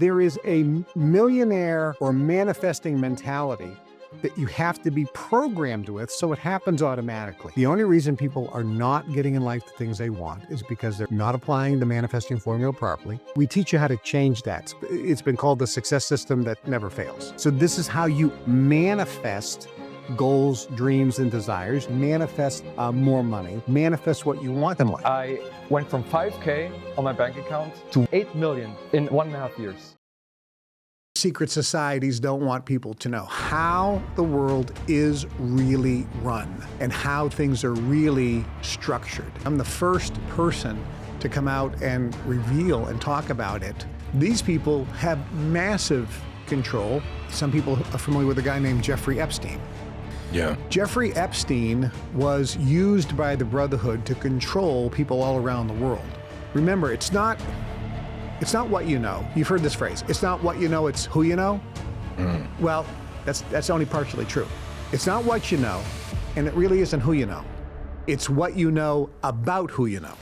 There is a millionaire or manifesting mentality that you have to be programmed with so it happens automatically. The only reason people are not getting in life the things they want is because they're not applying the manifesting formula properly. We teach you how to change that. It's been called the success system that never fails. So this is how you manifest goals, dreams, and desires, manifest more money, manifest what you want in life. I went from 5K on my bank account to 8 million in 1.5 years. Secret societies don't want people to know how the world is really run and how things are really structured. I'm the first person to come out and reveal and talk about it. These people have massive control. Some people are familiar with a guy named Jeffrey Epstein. Yeah. Jeffrey Epstein was used by the Brotherhood to control people all around the world. Remember, it's not what you know. You've heard this phrase. It's not what you know, it's who you know. Well, that's only partially true. It's not what you know, and it really isn't who you know. It's what you know about who you know.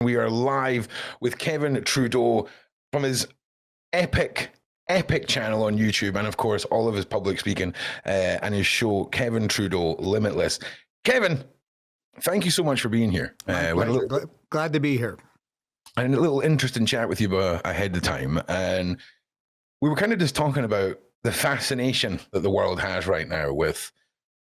We are live with Kevin Trudeau from his epic channel on YouTube, and of course all of his public speaking and his show Kevin Trudeau Limitless. Kevin, thank you so much for being here. Glad to be here. And a little interesting chat with you ahead of time, and we were kind of just talking about the fascination that the world has right now with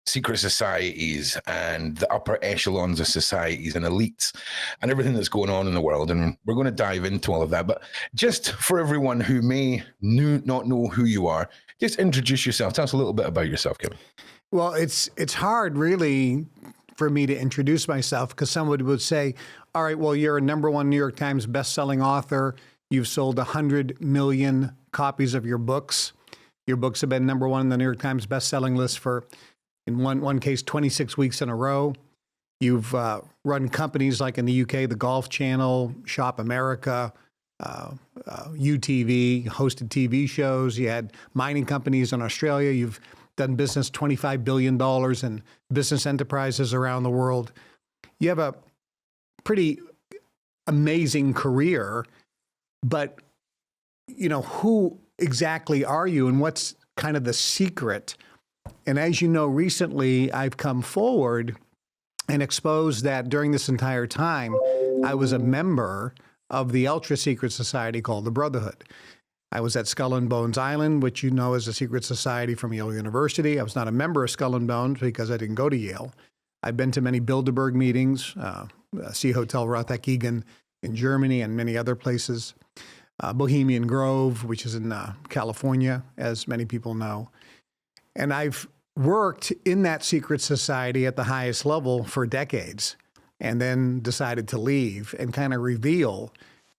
secret societies and the upper echelons of societies and elites and everything that's going on in the world. And we're going to dive into all of that. But just for everyone who may not know who you are, just introduce yourself. Tell us a little bit about yourself, Kevin. Well, it's hard really for me to introduce myself because somebody would say, all right, well, you're a #1 New York Times bestselling author. You've sold 100 million copies of your books. Your books have been #1 in the New York Times bestselling list for, in one case, 26 weeks in a row. You've run companies like in the UK, the Golf Channel, Shop America, UTV, hosted TV shows. You had mining companies in Australia. You've done business $25 billion in business enterprises around the world. You have a pretty amazing career, but who exactly are you and what's kind of the secret? And as you know, recently I've come forward and exposed that during this entire time, I was a member of the ultra secret society called the Brotherhood. I was at Skull and Bones Island, which you know is a secret society from Yale University. I was not a member of Skull and Bones because I didn't go to Yale. I've been to many Bilderberg meetings, Sea Hotel Roth-Eckingen in Germany and many other places. Bohemian Grove, which is in California, as many people know. And I've worked in that secret society at the highest level for decades and then decided to leave and kind of reveal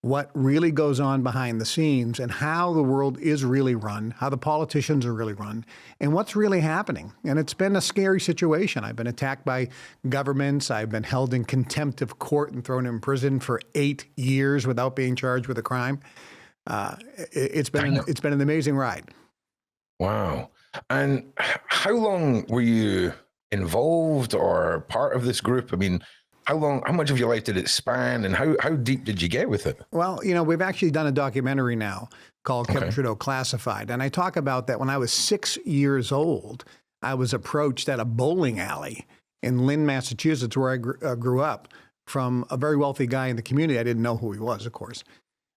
what really goes on behind the scenes and how the world is really run, how the politicians are really run, and what's really happening. And it's been a scary situation. I've been attacked by governments. I've been held in contempt of court and thrown in prison for 8 years without being charged with a crime. It's been an amazing ride. Wow. And how long were you involved or part of this group? I mean, how much of your life did it span, and how deep did you get with it? Well, we've actually done a documentary now called Kevin Trudeau Classified. And I talk about that when I was 6 years old, I was approached at a bowling alley in Lynn, Massachusetts, where I grew up, from a very wealthy guy in the community. I didn't know who he was, of course.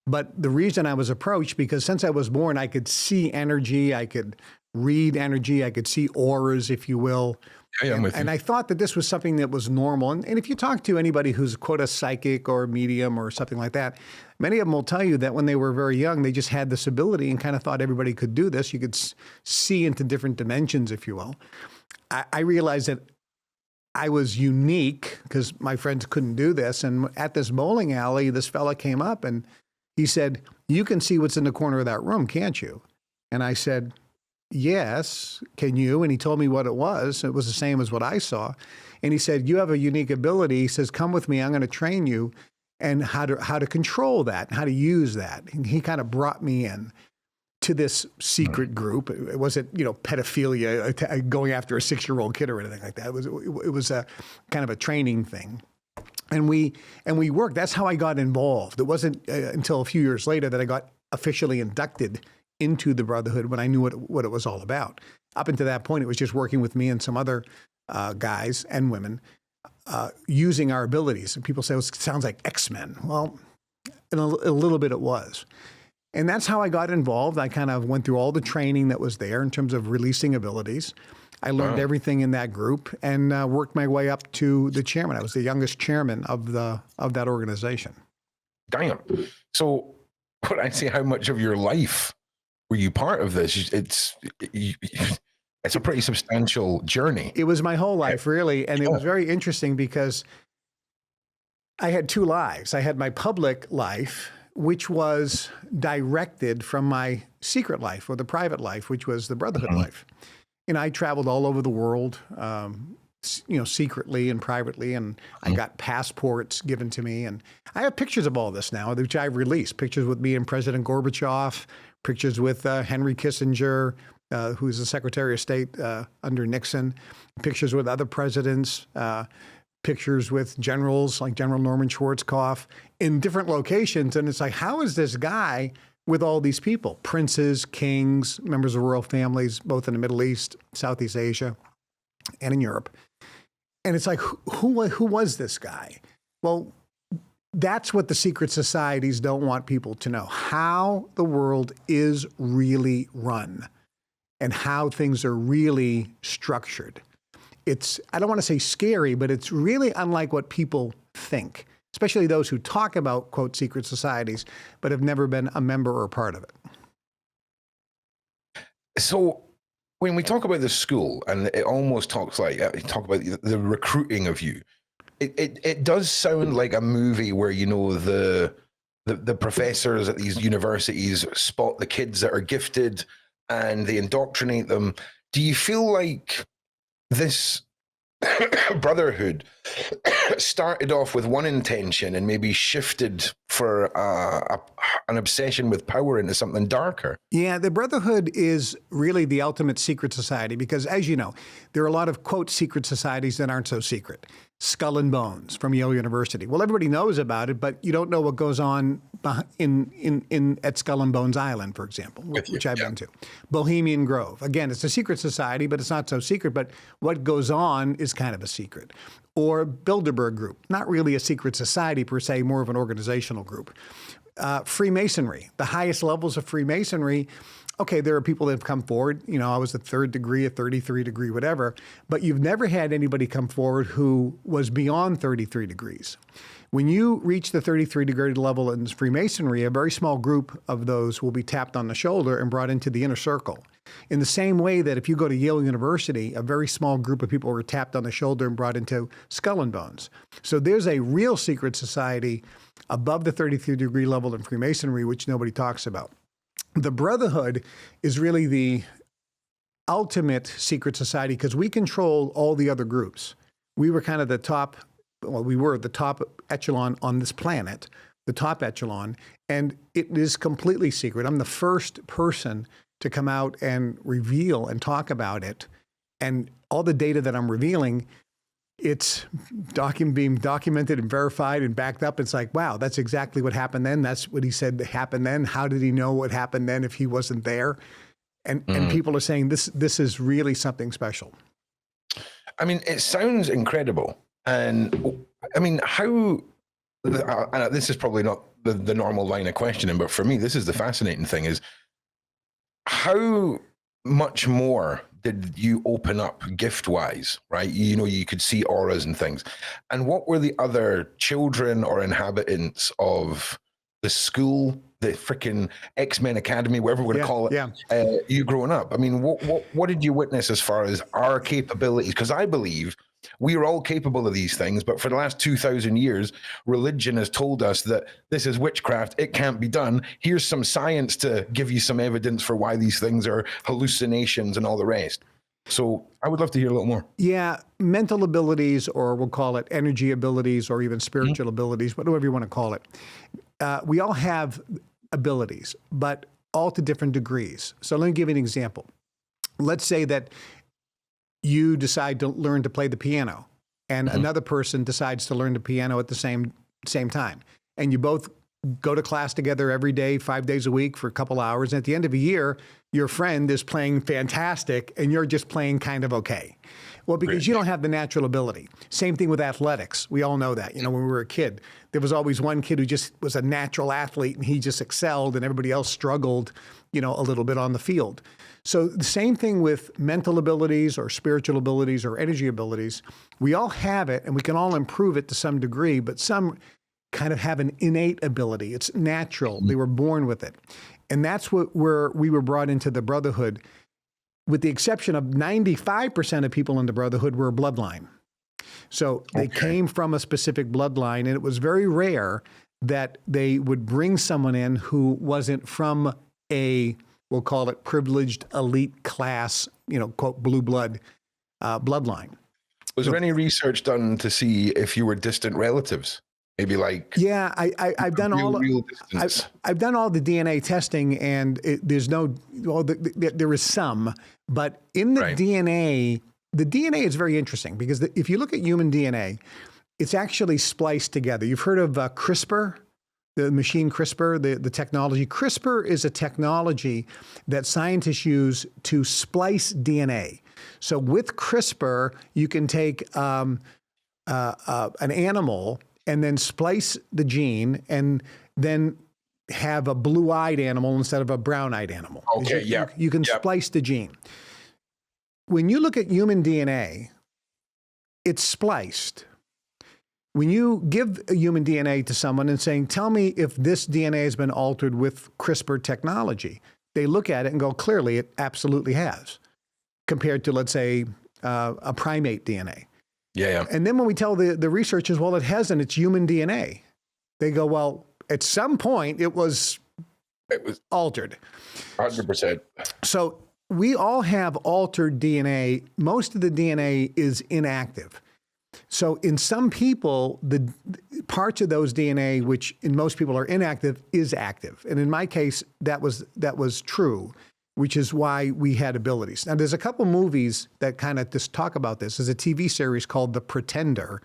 But the reason I was approached, because since I was born, I could see energy, I could read energy, I could see auras, if you will. Yeah, I'm with you. And I thought that this was something that was normal. And if you talk to anybody who's, quote, a psychic or a medium or something like that, many of them will tell you that when they were very young, they just had this ability and kind of thought everybody could do this. You could see into different dimensions, if you will. I realized that I was unique because my friends couldn't do this. And at this bowling alley, this fella came up and he said, "You can see what's in the corner of that room, can't you?" And I said, "Yes, can you?" And he told me what it was. It was the same as what I saw. And he said, "You have a unique ability." He says, "Come with me. I'm going to train you and how to control that, how to use that." And he kind of brought me in to this secret group. It wasn't, pedophilia, going after a 6-year-old kid or anything like that. It was a kind of a training thing. And we worked. That's how I got involved. It wasn't until a few years later that I got officially inducted into the Brotherhood when I knew what it was all about. Up until that point, it was just working with me and some other guys and women using our abilities. And people say, well, it sounds like X-Men. Well, in a little bit it was. And that's how I got involved. I kind of went through all the training that was there in terms of releasing abilities. I learned everything in that group and worked my way up to the chairman. I was the youngest chairman of that organization. Damn. So, but I see how much of your life were you part of this? It's a pretty substantial journey. It was my whole life, really. And it was very interesting because I had two lives. I had my public life, which was directed from my secret life or the private life, which was the Brotherhood life. And I traveled all over the world, secretly and privately, and I got passports given to me. And I have pictures of all this now, which I've released. Pictures with me and President Gorbachev, pictures with Henry Kissinger, who's the Secretary of State under Nixon, pictures with other presidents, pictures with generals like General Norman Schwarzkopf in different locations. And it's like, how is this guy with all these people? Princes, kings, members of royal families, both in the Middle East, Southeast Asia, and in Europe. And it's like, who was this guy? Well, that's what the secret societies don't want people to know, how the world is really run and how things are really structured. It's, I don't want to say scary, but it's really unlike what people think, especially those who talk about, quote, secret societies, but have never been a member or a part of it. So when we talk about the school, and it almost talks like, talk about the recruiting of you, it does sound like a movie where, the professors at these universities spot the kids that are gifted and they indoctrinate them. Do you feel like this brotherhood started off with one intention and maybe shifted for an obsession with power into something darker? Yeah, the Brotherhood is really the ultimate secret society because, as you know, there are a lot of, quote, secret societies that aren't so secret. Skull and Bones from Yale University. Well, everybody knows about it, but you don't know what goes on at Skull and Bones Island, for example, which I've been to. Bohemian Grove. Again, it's a secret society, but it's not so secret, but what goes on is kind of a secret. Or Bilderberg Group, not really a secret society per se, more of an organizational group. Freemasonry, the highest levels of Freemasonry. Okay, there are people that have come forward. I was a 3rd degree, a 33 degree, whatever, but you've never had anybody come forward who was beyond 33 degrees. When you reach the 33 degree level in Freemasonry, a very small group of those will be tapped on the shoulder and brought into the inner circle. In the same way that if you go to Yale University, a very small group of people were tapped on the shoulder and brought into Skull and Bones. So there's a real secret society above the 33 degree level in Freemasonry, which nobody talks about. The Brotherhood is really the ultimate secret society because we control all the other groups. We were kind of we were the top echelon on this planet, the top echelon, and it is completely secret. I'm the first person to come out and reveal and talk about it. And all the data that I'm revealing, it's being documented and verified and backed up. It's like, wow, that's exactly what happened then. That's what he said happened then. How did he know what happened then if he wasn't there? And people are saying this is really something special. I mean, it sounds incredible. And I mean, how, this is probably not the normal line of questioning, but for me, this is the fascinating thing is how much more did you open up gift-wise, right? You could see auras and things. And what were the other children or inhabitants of the school, the freaking X-Men Academy, whatever we're going to call it, you growing up? I mean, what did you witness as far as our capabilities? Because I believe we are all capable of these things, but for the last 2,000 years, religion has told us that this is witchcraft. It can't be done. Here's some science to give you some evidence for why these things are hallucinations and all the rest. So I would love to hear a little more. Yeah, mental abilities, or we'll call it energy abilities, or even spiritual abilities, whatever you want to call it. We all have abilities, but all to different degrees. So let me give you an example. Let's say that you decide to learn to play the piano, and another person decides to learn the piano at the same time, and you both go to class together every day, 5 days a week for a couple hours. And at the end of a year, your friend is playing fantastic and you're just playing kind of okay. Well, because you don't have the natural ability. Same thing with athletics. We all know that. You know, when we were a kid, there was always one kid who just was a natural athlete and he just excelled and everybody else struggled, you know, a little bit on the field. So the same thing with mental abilities or spiritual abilities or energy abilities. We all have it and we can all improve it to some degree, but some kind of have an innate ability. It's natural. They were born with it. And that's where we were brought into the Brotherhood. With the exception of 95% of people in the Brotherhood were a bloodline. So they came from a specific bloodline, and it was very rare that they would bring someone in who wasn't from a, we'll call it privileged elite class, you know, quote, blue blood bloodline. Was there any research done to see if you were distant relatives? Maybe like I've done I've done all the DNA testing, and there's no there is some, but in the DNA, the DNA is very interesting because if you look at human DNA, it's actually spliced together. You've heard of CRISPR, the machine CRISPR, the technology. CRISPR is a technology that scientists use to splice DNA. So with CRISPR, you can take an animal and then splice the gene and then have a blue-eyed animal instead of a brown-eyed animal. Okay, You can splice the gene. When you look at human DNA, it's spliced. When you give a human DNA to someone and saying, tell me if this DNA has been altered with CRISPR technology, they look at it and go, clearly, it absolutely has, compared to, let's say, a primate DNA. Yeah. And then when we tell the researchers, well, it hasn't, it's human DNA. They go, well, at some point it was altered. 100%. So we all have altered DNA. Most of the DNA is inactive. So in some people, the parts of those DNA, which in most people are inactive, is active. And in my case, that was true, which is why we had abilities. Now, there's a couple movies that kind of just talk about this. There's a TV series called The Pretender,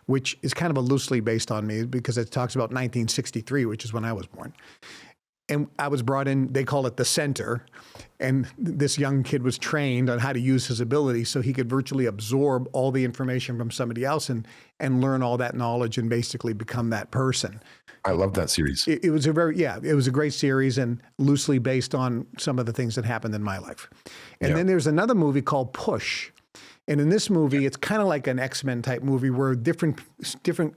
which is kind of a loosely based on me because it talks about 1963, which is when I was born. And I was brought in, they call it the center, and this young kid was trained on how to use his ability so he could virtually absorb all the information from somebody else and learn all that knowledge and basically become that person. I love that series. It was it was a great series and loosely based on some of the things that happened in my life. And then there's another movie called Push. And in this movie, it's kind of like an X-Men type movie where different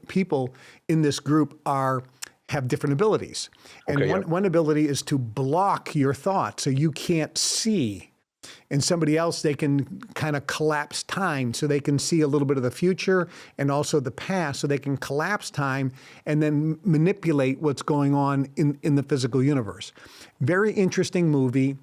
people in this group have different abilities. And one ability is to block your thoughts so you can't see. And somebody else, they can kind of collapse time so they can see a little bit of the future and also the past so they can collapse time and then manipulate what's going on in the physical universe. Very interesting movie,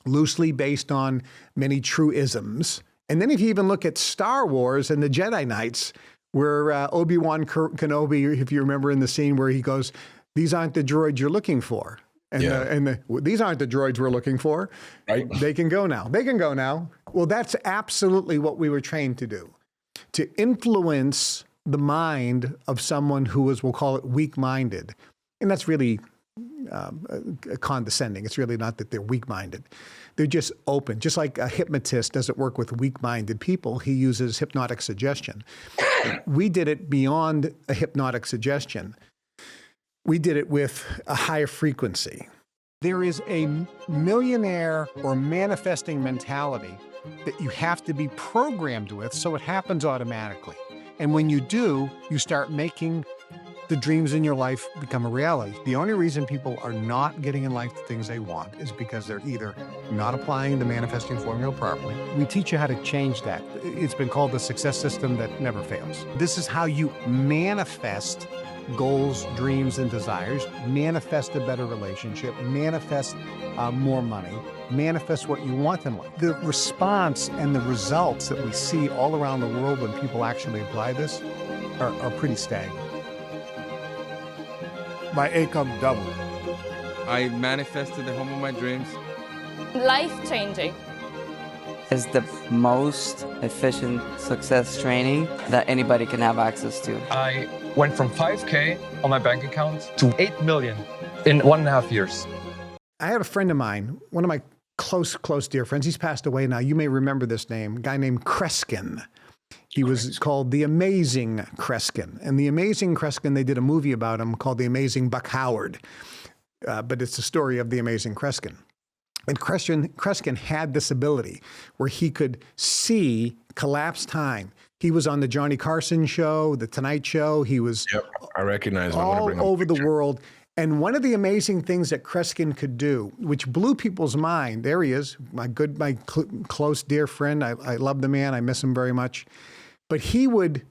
loosely based on many truisms. And then if you even look at Star Wars and the Jedi Knights, where Obi-Wan Kenobi, if you remember in the scene where he goes, these aren't the droids you're looking for. And these aren't the droids we're looking for. Right. They can go now. They can go now. Well, that's absolutely what we were trained to do, to influence the mind of someone who is, we'll call it weak-minded. And that's really condescending. It's really not that they're weak-minded. They're just open. Just like a hypnotist doesn't work with weak-minded people. He uses hypnotic suggestion. We did it beyond a hypnotic suggestion. We did it with a higher frequency. There is a millionaire or manifesting mentality that you have to be programmed with so it happens automatically. And when you do, you start making the dreams in your life become a reality. The only reason people are not getting in life the things they want is because they're either not applying the manifesting formula properly. We teach you how to change that. It's been called the success system that never fails. This is how you manifest goals, dreams, and desires, manifest a better relationship, manifest more money, manifest what you want in life. The response and the results that we see all around the world when people actually apply this are pretty staggering. My income doubled. I manifested the home of my dreams. Life-changing. Is the most efficient success training that anybody can have access to. I went from 5K on my bank account to 8 million in 1.5 years. I had a friend of mine, one of my close dear friends. He's passed away now. You may remember this name, a guy named Kreskin. He was called The Amazing Kreskin. And The Amazing Kreskin, they did a movie about him called The Amazing Buck Howard. But it's the story of The Amazing Kreskin. And Kreskin had this ability where he could see collapsed time. He was on the Johnny Carson show, the Tonight Show. He was I recognize him. all over the world. And one of the amazing things that Kreskin could do, which blew people's mind, there he is, my close dear friend. I love the man. I miss him very much. But he would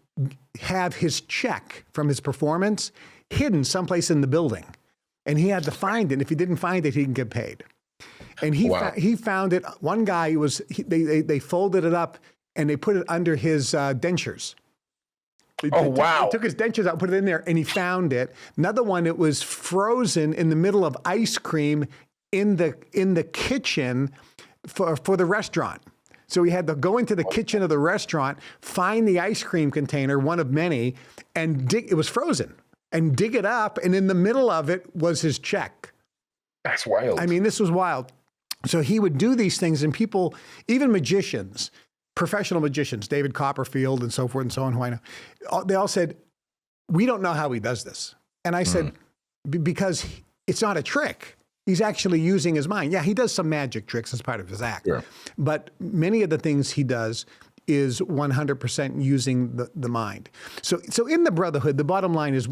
have his check from his performance hidden someplace in the building. And he had to find it. And if he didn't find it, he didn't get paid. And he found it. One guy they folded it up and they put it under his dentures. They took his dentures out, put it in there, and he found it. Another one, it was frozen in the middle of ice cream in the kitchen for the restaurant. So he had to go into the kitchen of the restaurant, find the ice cream container, one of many, and dig. It was frozen, and dig it up. And in the middle of it was his check. That's wild. I mean, this was wild. So he would do these things, and people, even magicians, professional magicians, David Copperfield and so forth and so on, who I know, they all said, we don't know how he does this. And I said, because it's not a trick. He's actually using his mind. Yeah, he does some magic tricks as part of his act. Sure. But many of the things he does is 100% using the mind. So in the Brotherhood, the bottom line is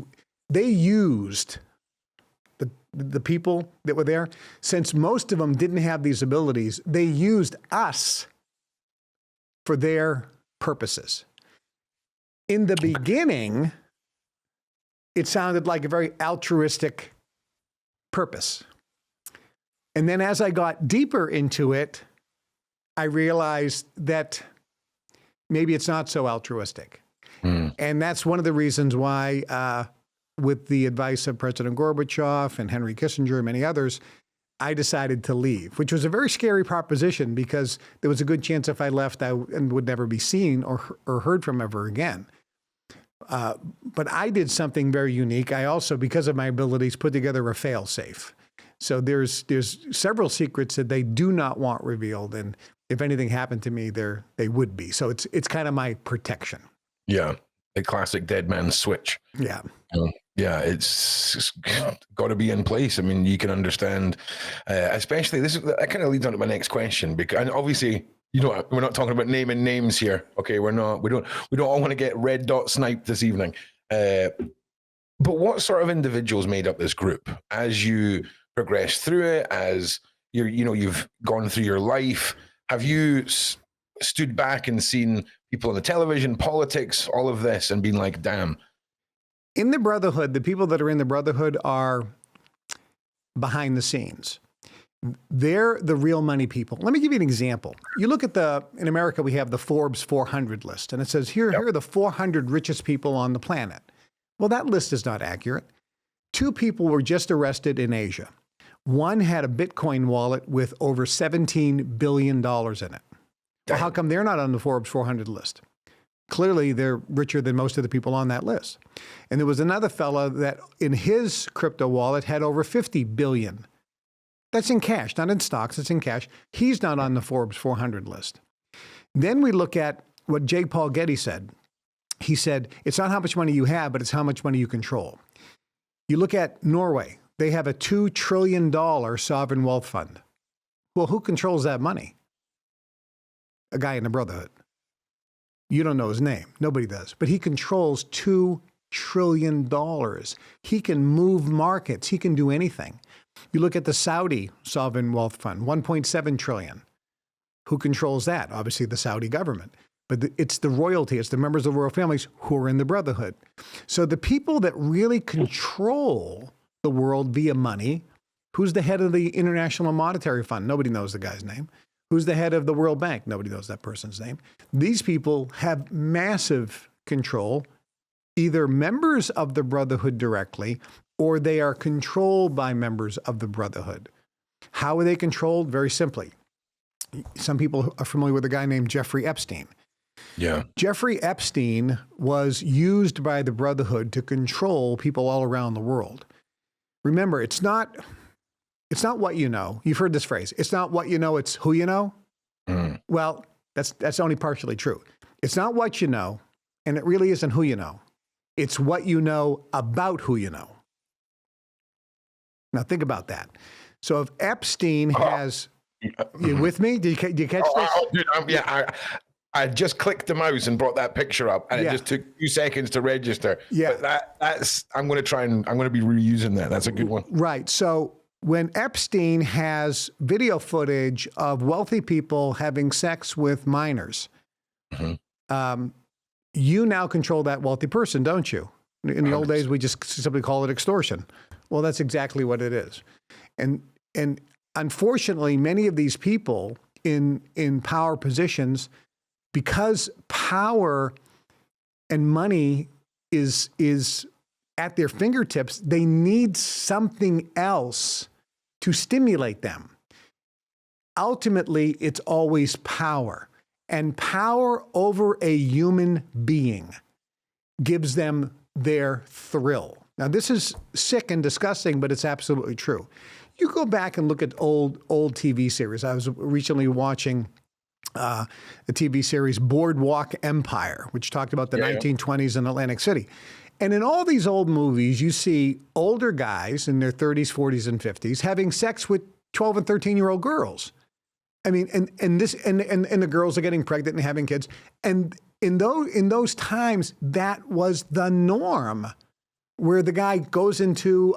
they used the people that were there. Since most of them didn't have these abilities, they used us for their purposes. In the beginning, it sounded like a very altruistic purpose. And then as I got deeper into it, I realized that maybe it's not so altruistic. And that's one of the reasons why, with the advice of President Gorbachev and Henry Kissinger and many others, I decided to leave, which was a very scary proposition because there was a good chance if I left, I would never be seen or heard from ever again. But I did something very unique. I also, because of my abilities, put together a fail-safe. So there's several secrets that they do not want revealed, and if anything happened to me, they would be. So it's kind of my protection. Yeah, the classic dead man's switch. Yeah. Yeah, it's got to be in place. I mean, you can understand, especially that kind of leads on to my next question, because and obviously, we're not talking about naming names here. Okay, we don't all want to get red dot sniped this evening. But what sort of individuals made up this group as you progress through it, as you've gone through your life? Have you stood back and seen people on the television, politics, all of this, and been like, damn? In the Brotherhood, the people that are in the Brotherhood are behind the scenes. They're the real money people. Let me give you an example. You look at in America, we have the Forbes 400 list, and it says here are the 400 richest people on the planet. Well, that list is not accurate. 2 people were just arrested in Asia. One had a Bitcoin wallet with over $17 billion in it. Well, how come they're not on the Forbes 400 list? Clearly, they're richer than most of the people on that list. And there was another fella that in his crypto wallet had over 50 billion. That's in cash, not in stocks, it's in cash. He's not on the Forbes 400 list. Then we look at what J. Paul Getty said. He said, it's not how much money you have, but it's how much money you control. You look at Norway. They have a $2 trillion sovereign wealth fund. Well, who controls that money? A guy in the Brotherhood. You don't know his name. Nobody does. But he controls $2 trillion. He can move markets. He can do anything. You look at the Saudi sovereign wealth fund, $1.7 trillion. Who controls that? Obviously, the Saudi government. But it's the royalty. It's the members of the royal families who are in the Brotherhood. So the people that really control the world via money, who's the head of the International Monetary Fund? Nobody knows the guy's name. Who's the head of the World Bank? Nobody knows that person's name. These people have massive control, either members of the Brotherhood directly, or they are controlled by members of the Brotherhood. How are they controlled? Very simply. Some people are familiar with a guy named Jeffrey Epstein. Yeah. Jeffrey Epstein was used by the Brotherhood to control people all around the world. Remember, it's not what you know. You've heard this phrase. It's not what you know, it's who you know. Well, that's only partially true. It's not what you know, and it really isn't who you know. It's what you know about who you know. Now think about that. So if Epstein has, you with me? Did you catch this? Dude, I just clicked the mouse and brought that picture up, and it just took 2 seconds to register. Yeah. But I'm going to be reusing that. That's a good one. Right. So when Epstein has video footage of wealthy people having sex with minors, you now control that wealthy person, don't you? In the old days, we just simply call it extortion. Well, that's exactly what it is. And unfortunately, many of these people in power positions, because power and money is at their fingertips, they need something else to stimulate them. Ultimately, it's always power. And power over a human being gives them their thrill. Now, this is sick and disgusting, but it's absolutely true. You go back and look at old TV series. I was recently watching the TV series Boardwalk Empire, which talked about the 1920s in Atlantic City. And in all these old movies, you see older guys in their 30s, 40s, and 50s having sex with 12 and 13-year-old girls. I mean, and the girls are getting pregnant and having kids. And in those times, that was the norm, where the guy goes into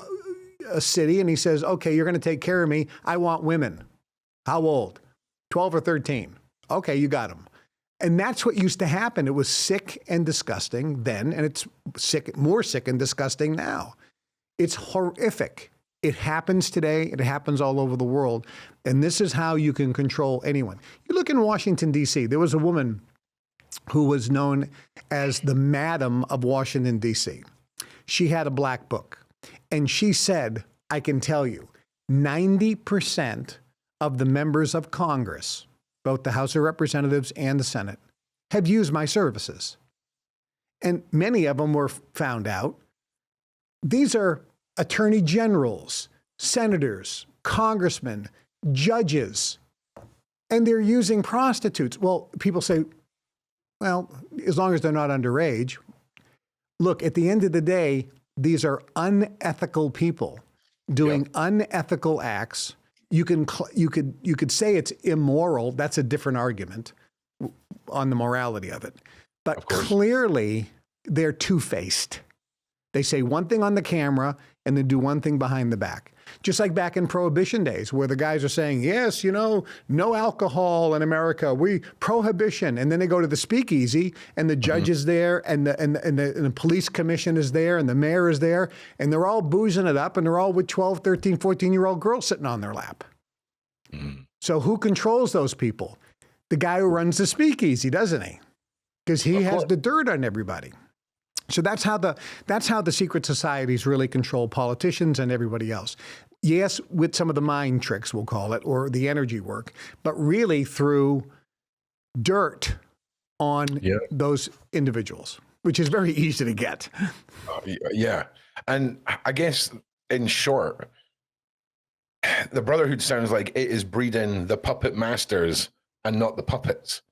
a city and he says, okay, you're going to take care of me. I want women. How old? 12 or 13. Okay, you got them. And that's what used to happen. It was sick and disgusting then, and it's more sick and disgusting now. It's horrific. It happens today. It happens all over the world. And this is how you can control anyone. You look in Washington, D.C., there was a woman who was known as the Madam of Washington, D.C. She had a black book. And she said, I can tell you, 90% of the members of Congress, both the House of Representatives and the Senate, have used my services. And many of them were found out. These are attorney generals, senators, congressmen, judges, and they're using prostitutes. Well, people say, well, as long as they're not underage. Look, at the end of the day, these are unethical people doing unethical acts. You could say it's immoral. That's a different argument on the morality of it. But clearly, they're two-faced. They say one thing on the camera and then do one thing behind the back. Just like back in Prohibition days, where the guys are saying, yes, no alcohol in America, prohibition. And then they go to the speakeasy and the judge is there and the police commission is there and the mayor is there. And they're all boozing it up and they're all with 12, 13, 14-year-old girls sitting on their lap. So who controls those people? The guy who runs the speakeasy, doesn't he? Because he has the dirt on everybody. So that's how the secret societies really control politicians and everybody else. Yes, with some of the mind tricks, we'll call it, or the energy work, but really through dirt on those individuals, which is very easy to get. Yeah. And I guess, in short, the Brotherhood sounds like it is breeding the puppet masters and not the puppets.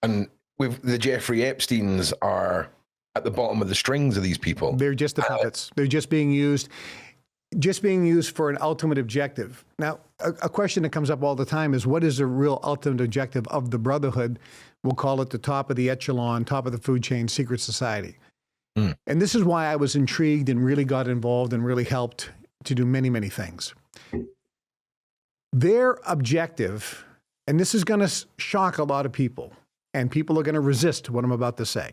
And the Jeffrey Epsteins are at the bottom of the strings of these people. They're just the puppets. They're just being used for an ultimate objective. Now, a question that comes up all the time is, what is the real ultimate objective of the Brotherhood? We'll call it the top of the echelon, top of the food chain, secret society. And this is why I was intrigued and really got involved and really helped to do many, many things. Their objective, and this is going to shock a lot of people, and people are going to resist what I'm about to say,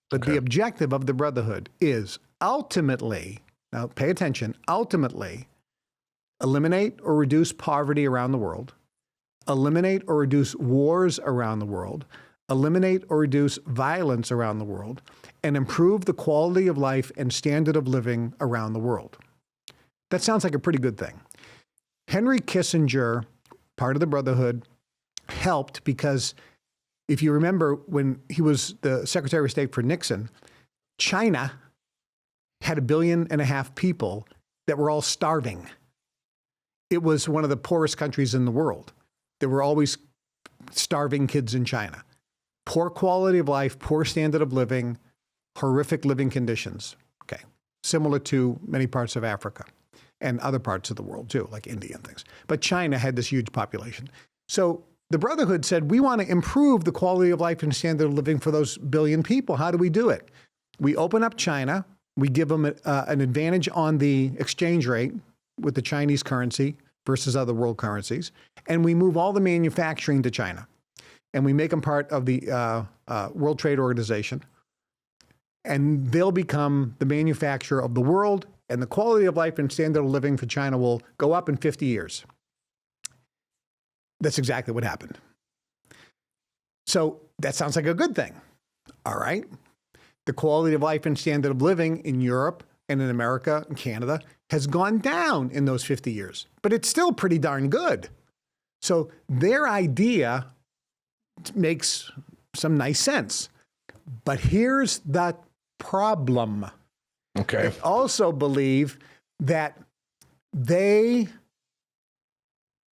but the objective of the Brotherhood is ultimately, now pay attention, ultimately eliminate or reduce poverty around the world, eliminate or reduce wars around the world, eliminate or reduce violence around the world, and improve the quality of life and standard of living around the world. That sounds like a pretty good thing. Henry Kissinger, part of the Brotherhood, helped because If you remember when he was the Secretary of State for Nixon, China had 1.5 billion people that were all starving. It was one of the poorest countries in the world. There were always starving kids in China. Poor quality of life, poor standard of living, horrific living conditions. Okay. Similar to many parts of Africa and other parts of the world too, like India and things. But China had this huge population. So the Brotherhood said, we want to improve the quality of life and standard of living for those billion people. How do we do it? We open up China. We give them an advantage on the exchange rate with the Chinese currency versus other world currencies. And we move all the manufacturing to China. And we make them part of the World Trade Organization. And they'll become the manufacturer of the world. And the quality of life and standard of living for China will go up in 50 years. That's exactly what happened. So that sounds like a good thing. All right. The quality of life and standard of living in Europe and in America and Canada has gone down in those 50 years, but it's still pretty darn good. So their idea makes some nice sense. But here's the problem. Okay. They also believe that they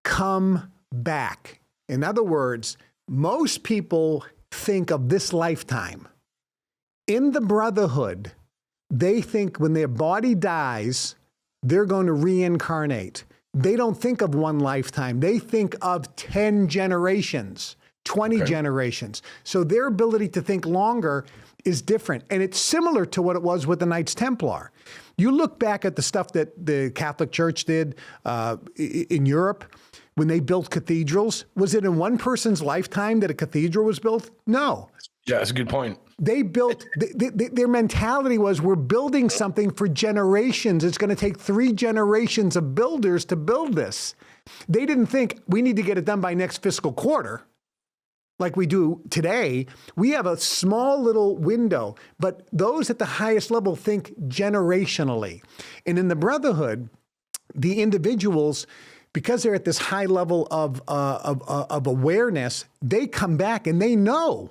come back. In other words, most people think of this lifetime. In the Brotherhood, they think when their body dies, they're going to reincarnate. They don't think of one lifetime. They think of 10 generations, 20 generations. So their ability to think longer is different. And it's similar to what it was with the Knights Templar. You look back at the stuff that the Catholic Church did in Europe when they built cathedrals. Was it in one person's lifetime that a cathedral was built? No. Yeah, that's a good point. They built, their mentality was, we're building something for generations. It's going to take 3 generations of builders to build this. They didn't think we need to get it done by next fiscal quarter like we do today. We have a small little window, but those at the highest level think generationally. And in the Brotherhood, the individuals, because they're at this high level of awareness, they come back and they know.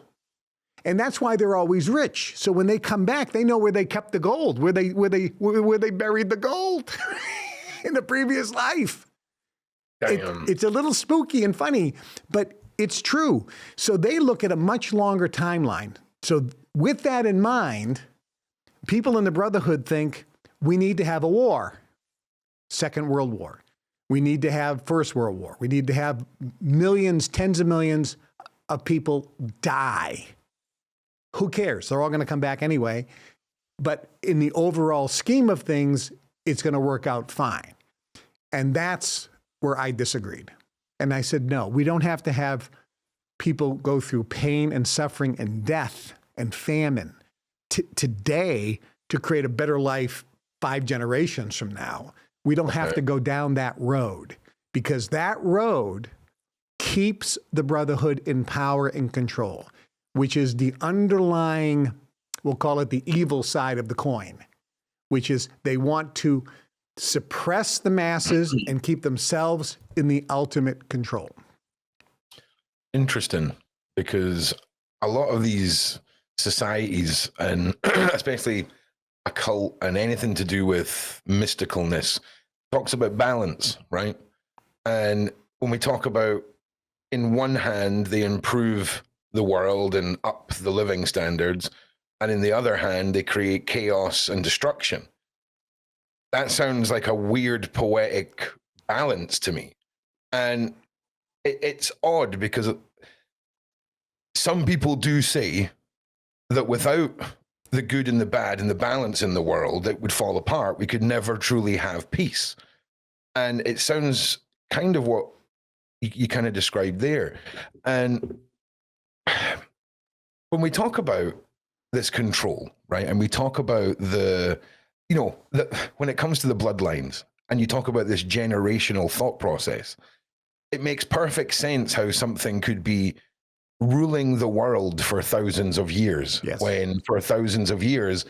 And that's why they're always rich. So when they come back, they know where they kept the gold, where they buried the gold in the previous life. It's a little spooky and funny, but it's true. So they look at a much longer timeline. So with that in mind, people in the Brotherhood think we need to have a war, Second World War. We need to have First World War. We need to have millions, tens of millions of people die. Who cares? They're all going to come back anyway. But in the overall scheme of things, it's going to work out fine. And that's where I disagreed. And I said, no, we don't have to have people go through pain and suffering and death and famine today to create a better life 5 generations from now. We don't have to go down that road, because that road keeps the Brotherhood in power and control, which is the underlying, we'll call it the evil side of the coin, which is they want to suppress the masses and keep themselves in the ultimate control. Interesting, because a lot of these societies, and especially a cult and anything to do with mysticalness, talks about balance, right? And when we talk about, in one hand, they improve the world and up the living standards, and in the other hand, they create chaos and destruction. That sounds like a weird poetic balance to me. And it's odd, because some people do say that without the good and the bad and the balance in the world, it would fall apart. We could never truly have peace. And it sounds kind of what you kind of described there. And when we talk about this control, right, and we talk about when it comes to the bloodlines, and you talk about this generational thought process, it makes perfect sense how something could be ruling the world for thousands of years. Yes. When for thousands of years,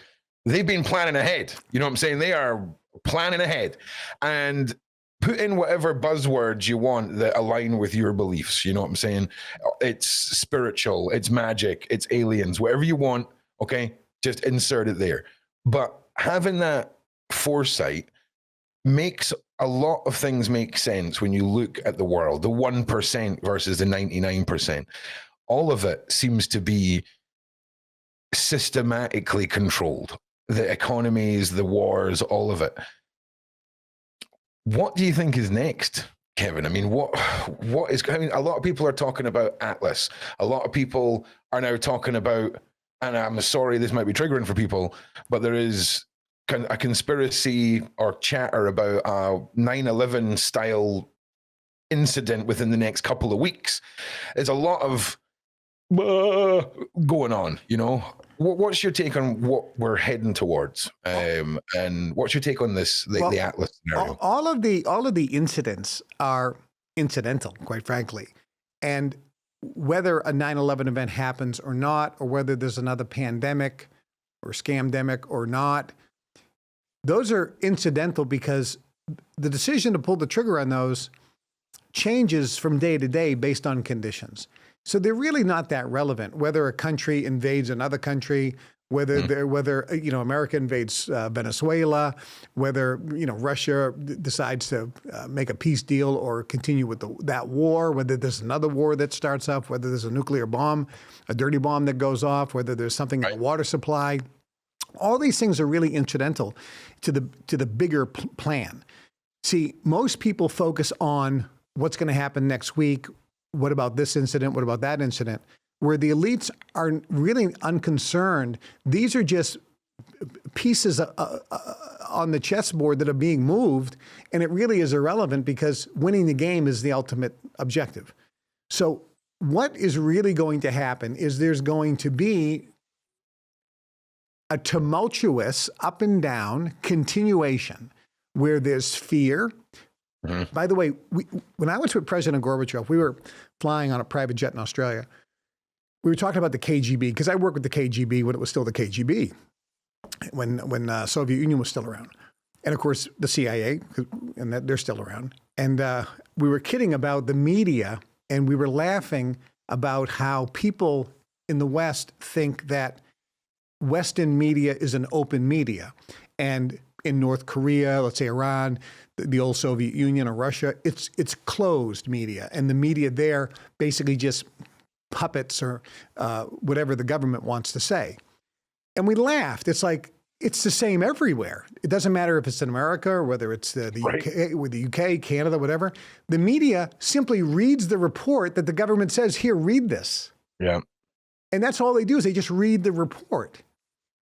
they've been planning ahead. You know what I'm saying? They are planning ahead. And put in whatever buzzwords you want that align with your beliefs. You know what I'm saying? It's spiritual, it's magic, it's aliens, whatever you want. Okay, just insert it there. But having that foresight makes a lot of things make sense when you look at the world, the 1% versus the 99%. All of it seems to be systematically controlled. The economies, the wars, all of it. What do you think is next, Kevin? I mean, what is, I mean, a lot of people are talking about Atlas. A lot of people are now talking about, and I'm sorry, this might be triggering for people, but there is a conspiracy or chatter about a 9/11 style incident within the next couple of weeks. There's a lot of going on, you know. What's your take on what we're heading towards, and what's your take on this, the Atlas scenario? All of the incidents are incidental, quite frankly, and whether a 9/11 event happens or not, or whether there's another pandemic or scamdemic or not, those are incidental because the decision to pull the trigger on those changes from day to day based on conditions. So they're really not that relevant, whether a country invades another country, whether America invades Venezuela, whether Russia decides to make a peace deal or continue with that war, whether there's another war that starts up, whether there's a nuclear bomb, a dirty bomb that goes off, whether there's something in the water supply. All these things are really incidental to the bigger plan. See, most people focus on what's going to happen next week. What about this incident? What about that incident? Where the elites are really unconcerned. These are just pieces on the chessboard that are being moved, and it really is irrelevant because winning the game is the ultimate objective. So what is really going to happen is there's going to be a tumultuous up and down continuation where there's fear. Mm-hmm. By the way, when I was with President Gorbachev, we were flying on a private jet in Australia. We were talking about the KGB because I worked with the KGB when it was still the KGB, when Soviet Union was still around, and of course the CIA, and they're still around. And we were kidding about the media, and we were laughing about how people in the West think that Western media is an open media, and in North Korea, let's say Iran, the old Soviet Union or Russia, it's closed media, and the media there basically just puppets or whatever the government wants to say. And we laughed. It's like, it's the same everywhere. It doesn't matter if it's in America or whether it's the UK, with the UK, Canada, whatever. The media simply reads the report that the government says, here, read this. Yeah. And that's all they do is they just read the report.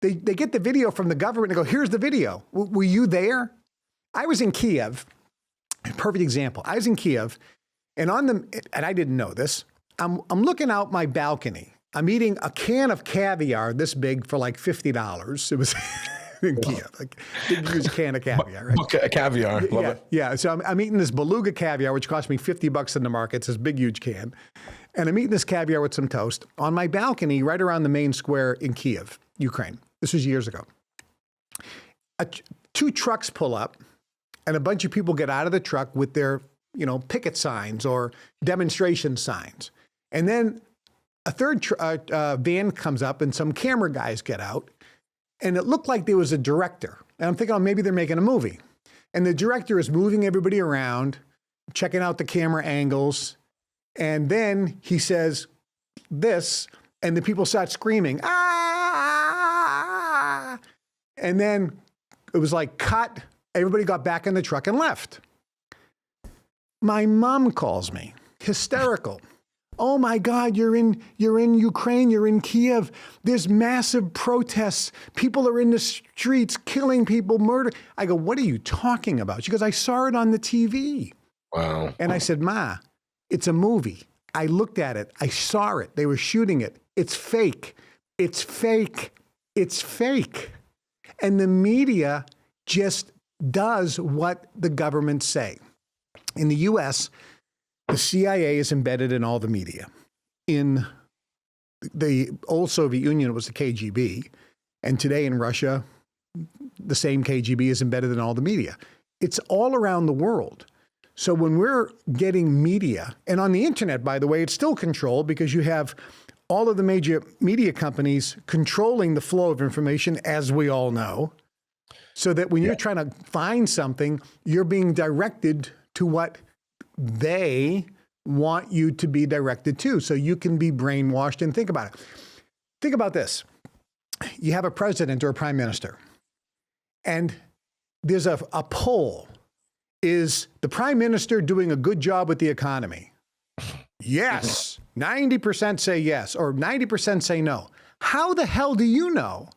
They get the video from the government and go, here's the video. Were you there? I was in Kiev. Perfect example. I was in Kiev, and I didn't know this. I'm looking out my balcony. I'm eating a can of caviar this big for like $50. It was in Kiev, like big huge can of caviar, right? Okay, caviar, love it. Yeah. So I'm eating this beluga caviar, which cost me $50 in the market. It's this big huge can, and I'm eating this caviar with some toast on my balcony, right around the main square in Kiev, Ukraine. This was years ago. Two trucks pull up, and a bunch of people get out of the truck with their, picket signs or demonstration signs. And then a third van comes up, and some camera guys get out, and it looked like there was a director. And I'm thinking, maybe they're making a movie. And the director is moving everybody around, checking out the camera angles. And then he says this, and the people start screaming, ah! And then it was like, cut. Everybody got back in the truck and left. My mom calls me, hysterical. Oh my God, you're in Ukraine, you're in Kiev. There's massive protests. People are in the streets, killing people, murder. I go, what are you talking about? She goes, I saw it on the TV. Wow. And I said, Ma, it's a movie. I looked at it. I saw it. They were shooting it. It's fake. It's fake. It's fake. And the media just does what the governments say. In the US, the CIA is embedded in all the media. In the old Soviet Union, it was the KGB. And today in Russia, the same KGB is embedded in all the media. It's all around the world. So when we're getting media, and on the internet, by the way, it's still controlled because you have all of the major media companies controlling the flow of information, as we all know, so that when you're trying to find something, you're being directed to what they want you to be directed to, so you can be brainwashed. And think about it. Think about this. You have a president or a prime minister, and there's a poll. Is the prime minister doing a good job with the economy? Yes. 90% say yes, or 90% say no. How the hell do you know?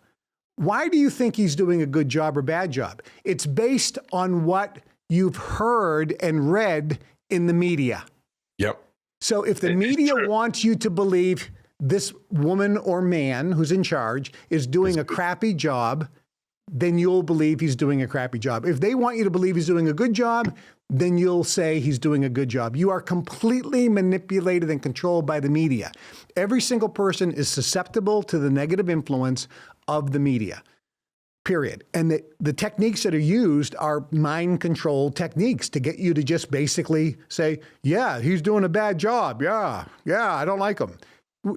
Why do you think he's doing a good job or bad job? It's based on what you've heard and read in the media. Yep. So if the media wants you to believe this woman or man who's in charge is doing a crappy job, then you'll believe he's doing a crappy job. If they want you to believe he's doing a good job, then you'll say he's doing a good job. You are completely manipulated and controlled by the media. Every single person is susceptible to the negative influence of the media, period. And the techniques that are used are mind control techniques to get you to just basically say, yeah, he's doing a bad job. Yeah, I don't like him.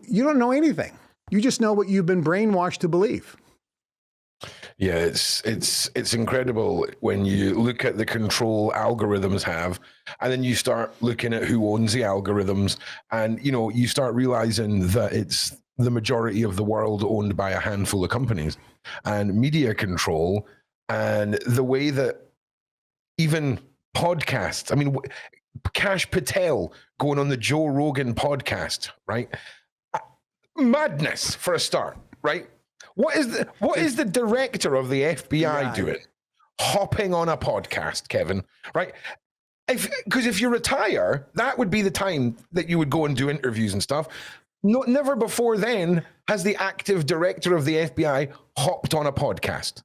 You don't know anything. You just know what you've been brainwashed to believe. Yeah, it's incredible when you look at the control algorithms have, and then you start looking at who owns the algorithms, and you start realizing that it's the majority of the world owned by a handful of companies, and media control, and the way that even podcasts. I mean, Kash Patel going on the Joe Rogan podcast, right? Madness for a start, right? What is the director of the FBI doing? Hopping on a podcast, Kevin, right? Because if you retire, that would be the time that you would go and do interviews and stuff. Never before then has the active director of the FBI hopped on a podcast.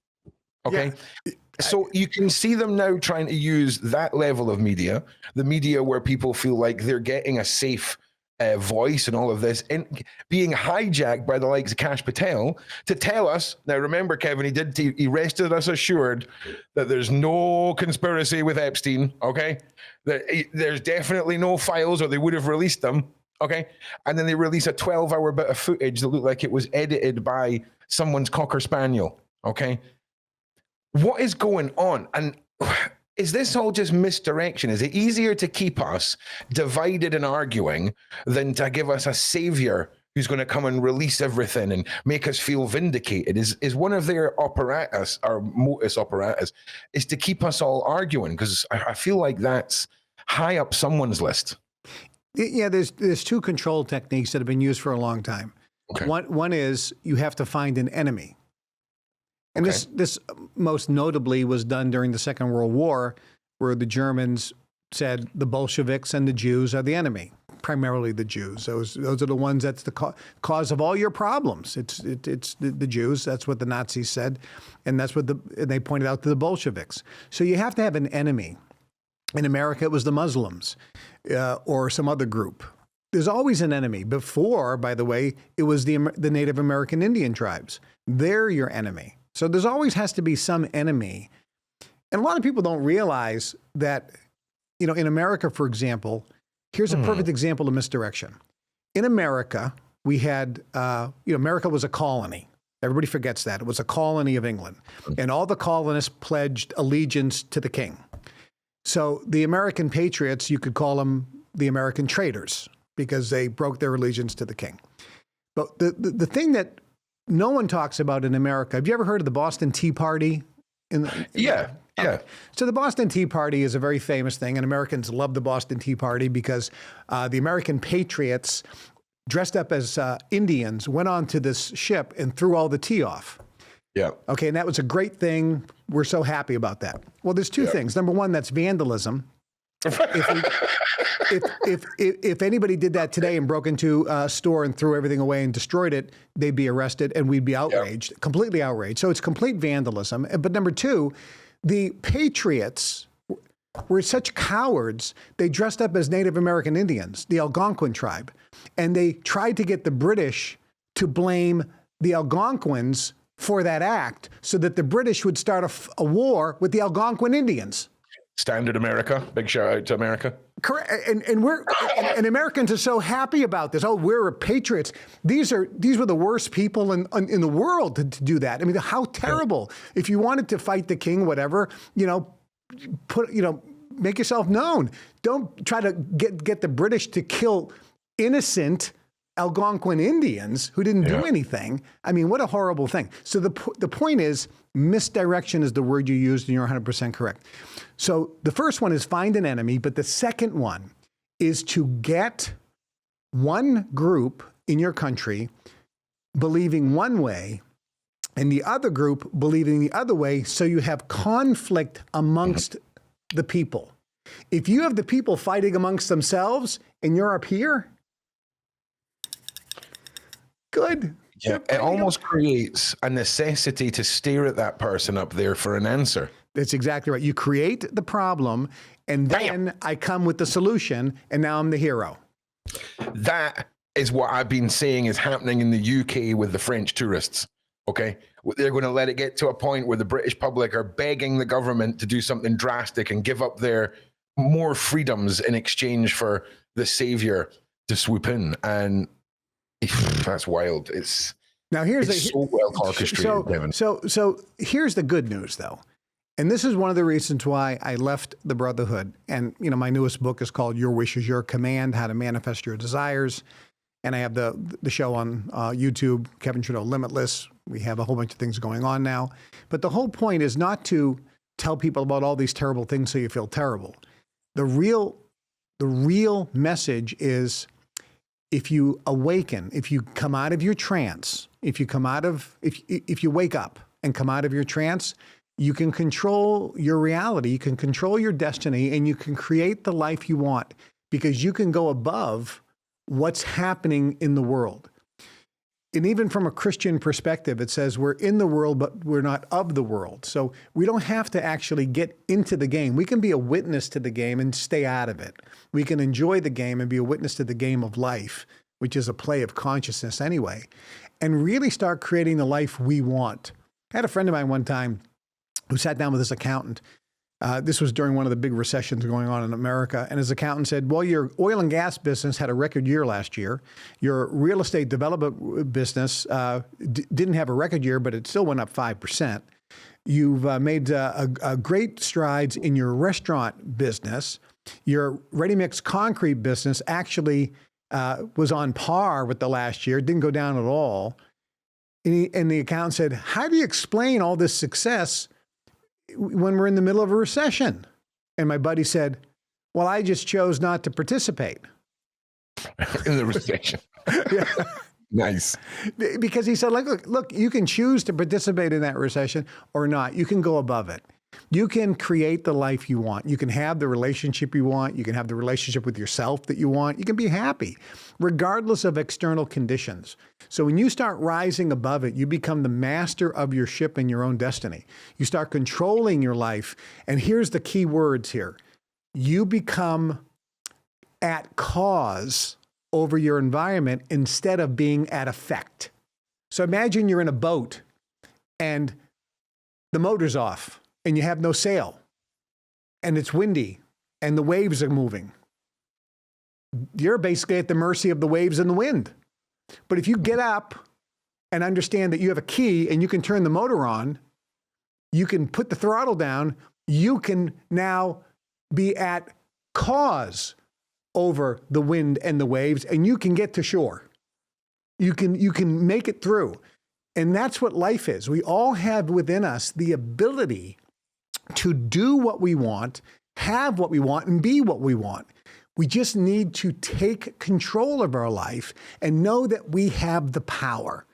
Okay. Yeah. So you can see them now trying to use that level of media, the media where people feel like they're getting a safe voice and all of this, and being hijacked by the likes of Kash Patel to tell us. Now, remember, Kevin, he rested us assured that there's no conspiracy with Epstein. Okay, there's definitely no files, or they would have released them. Okay, and then they release a 12-hour bit of footage that looked like it was edited by someone's Cocker Spaniel. Okay, what is going on? And is this all just misdirection? Is it easier to keep us divided and arguing than to give us a savior who's going to come and release everything and make us feel vindicated? Is one of their apparatus, or modus operatus, is to keep us all arguing? Because I feel like that's high up someone's list. Yeah, there's two control techniques that have been used for a long time. Okay. One is you have to find an enemy. And this most notably was done during the Second World War, where the Germans said the Bolsheviks and the Jews are the enemy, primarily the Jews. Those are the ones that's the cause of all your problems. It's the Jews. That's what the Nazis said, and that's what they pointed out to the Bolsheviks. So you have to have an enemy. In America, it was the Muslims or some other group. There's always an enemy. Before, by the way, it was the Native American Indian tribes. They're your enemy. So there's always has to be some enemy. And a lot of people don't realize that, in America, for example, here's a perfect example of misdirection. In America, we had, America was a colony. Everybody forgets that. It was a colony of England. And all the colonists pledged allegiance to the king. So the American patriots, you could call them the American traitors because they broke their allegiance to the king. But the thing that no one talks about in America. Have you ever heard of the Boston Tea Party? Yeah. So the Boston Tea Party is a very famous thing, and Americans love the Boston Tea Party because the American patriots dressed up as Indians went onto this ship and threw all the tea off. Yeah. Okay, and that was a great thing. We're so happy about that. Well, there's two things. Number one, that's vandalism. If anybody did that today and broke into a store and threw everything away and destroyed it, they'd be arrested and we'd be outraged, completely outraged. So it's complete vandalism. But number two, the patriots were such cowards, they dressed up as Native American Indians, the Algonquin tribe, and they tried to get the British to blame the Algonquins for that act so that the British would start a war with the Algonquin Indians. Standard America. Big shout out to America. Correct, and Americans are so happy about this. Oh, we're patriots. These were the worst people in the world to do that. I mean, how terrible! If you wanted to fight the king, whatever, make yourself known. Don't try to get the British to kill innocent Algonquin Indians who didn't do anything. I mean, what a horrible thing. So the point is, misdirection is the word you used, and you're 100% correct. So the first one is find an enemy, but the second one is to get one group in your country believing one way and the other group believing the other way, so you have conflict amongst the people. If you have the people fighting amongst themselves and you're up here, good. Yeah, it almost creates a necessity to stare at that person up there for an answer. That's exactly right. You create the problem, and then I come with the solution, and now I'm the hero. That is what I've been saying is happening in the UK with the French tourists. Okay, they're going to let it get to a point where the British public are begging the government to do something drastic and give up their more freedoms in exchange for the savior to swoop in. And that's wild. It's so well orchestrated, Devin. So here's the good news, though. And this is one of the reasons why I left the Brotherhood. And, my newest book is called Your Wish is Your Command, How to Manifest Your Desires. And I have the show on YouTube, Kevin Trudeau, Limitless. We have a whole bunch of things going on now. But the whole point is not to tell people about all these terrible things so you feel terrible. The real message is, if you awaken, if you come out of your trance, if you wake up and come out of your trance, you can control your reality, you can control your destiny, and you can create the life you want, because you can go above what's happening in the world. And even from a Christian perspective, it says we're in the world, but we're not of the world. So we don't have to actually get into the game. We can be a witness to the game and stay out of it. We can enjoy the game and be a witness to the game of life, which is a play of consciousness anyway, and really start creating the life we want. I had a friend of mine one time who sat down with his accountant. This was during one of the big recessions going on in America. And his accountant said, well, your oil and gas business had a record year last year. Your real estate development business didn't have a record year, but it still went up 5%. You've made a great strides in your restaurant business. Your ready-mix concrete business actually was on par with the last year, didn't go down at all. And the accountant said, how do you explain all this success when we're in the middle of a recession? And my buddy said, well, I just chose not to participate. In the recession. Yeah. Nice. Because he said, look, you can choose to participate in that recession or not. You can go above it. You can create the life you want. You can have the relationship you want. You can have the relationship with yourself that you want. You can be happy, regardless of external conditions. So when you start rising above it, you become the master of your ship and your own destiny. You start controlling your life. And here's the key words here. You become at cause over your environment instead of being at effect. So imagine you're in a boat and the motor's off and you have no sail and it's windy and the waves are moving. You're basically at the mercy of the waves and the wind. But if you get up and understand that you have a key and you can turn the motor on, you can put the throttle down, you can now be at cause over the wind and the waves, and you can get to shore. You can make it through. And that's what life is. We all have within us the ability to do what we want, have what we want, and be what we want. We just need to take control of our life and know that we have the power.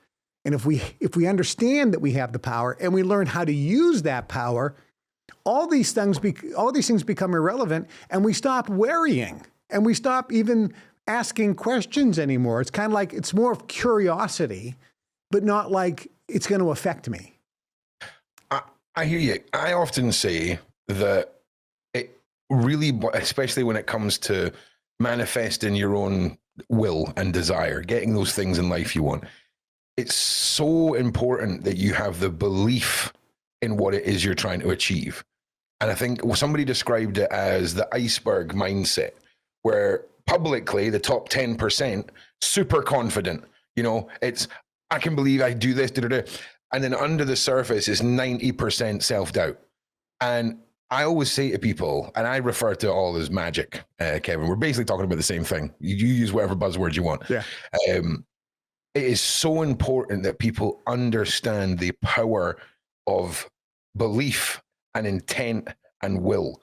And if we understand that we have the power and we learn how to use that power, all these things become irrelevant, and we stop worrying. And we stop even asking questions anymore. It's kind of like, it's more of curiosity, but not like it's going to affect me. I hear you. I often say that it really, especially when it comes to manifesting your own will and desire, getting those things in life you want, it's so important that you have the belief in what it is you're trying to achieve. And I think somebody described it as the iceberg mindset, where publicly the top 10%, super confident, it's, I can believe I do this, and then under the surface is 90% self-doubt. And I always say to people, and I refer to it all as magic, Kevin, we're basically talking about the same thing. You use whatever buzzwords you want. Yeah. It is so important that people understand the power of belief and intent and will.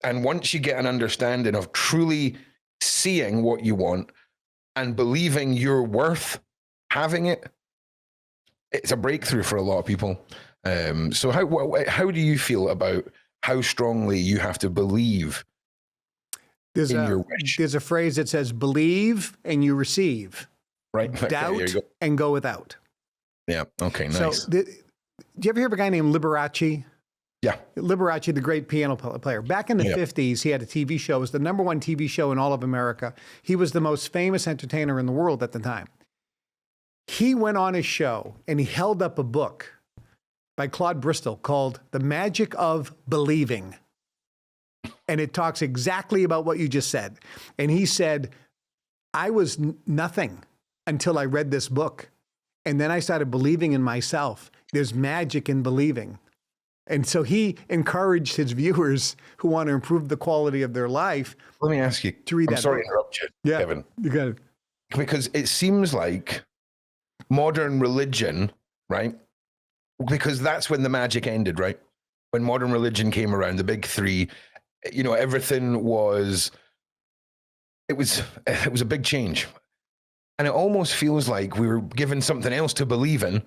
And once you get an understanding of truly seeing what you want and believing you're worth having it, it's a breakthrough for a lot of people. So how do you feel about how strongly you have to believe in your wish? There's a phrase that says, believe and you receive. Right. Doubt okay, and go without. Yeah. Okay. Nice. So do you ever hear of a guy named Liberace? Yeah. Liberace, the great piano player. Back in the 50s, he had a TV show. It was the #1 TV show in all of America. He was the most famous entertainer in the world at the time. He went on his show and he held up a book by Claude Bristol called The Magic of Believing. And it talks exactly about what you just said. And he said, I was nothing until I read this book. And then I started believing in myself. There's magic in believing. And so he encouraged his viewers who want to improve the quality of their life. Let me ask you to read I'm that sorry book. to interrupt you, Yeah, Kevin. you got it. Because it seems like modern religion, right? Because that's when the magic ended, right? When modern religion came around, the big three, everything was it was a big change. And it almost feels like we were given something else to believe in,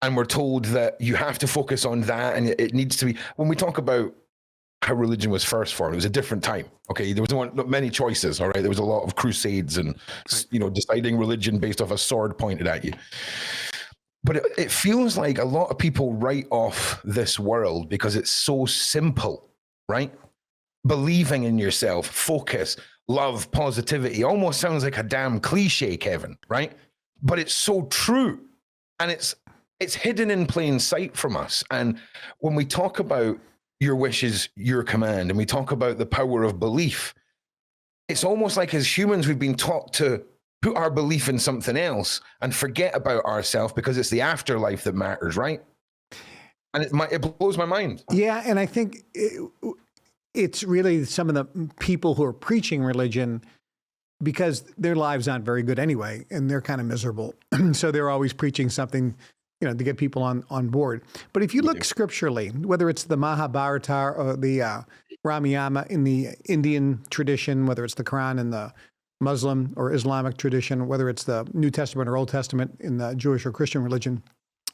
and we're told that you have to focus on that, and it needs to be. When we talk about how religion was first formed, it was a different time. Okay, there was not many choices. All right, there was a lot of crusades and deciding religion based off a sword pointed at you. But it feels like a lot of people write off this world because it's so simple, right? Believing in yourself, focus, love, positivity, almost sounds like a damn cliche, Kevin, right? But it's so true. And it's hidden in plain sight from us. And when we talk about your wishes, your command, and we talk about the power of belief, it's almost like as humans, we've been taught to put our belief in something else and forget about ourselves because it's the afterlife that matters, right? And it blows my mind. Yeah, and I think it's really some of the people who are preaching religion, because their lives aren't very good anyway, and they're kind of miserable. So they're always preaching something, to get people on board. But if you look scripturally, whether it's the Mahabharata or the Ramayana in the Indian tradition, whether it's the Quran in the Muslim or Islamic tradition, whether it's the New Testament or Old Testament in the Jewish or Christian religion,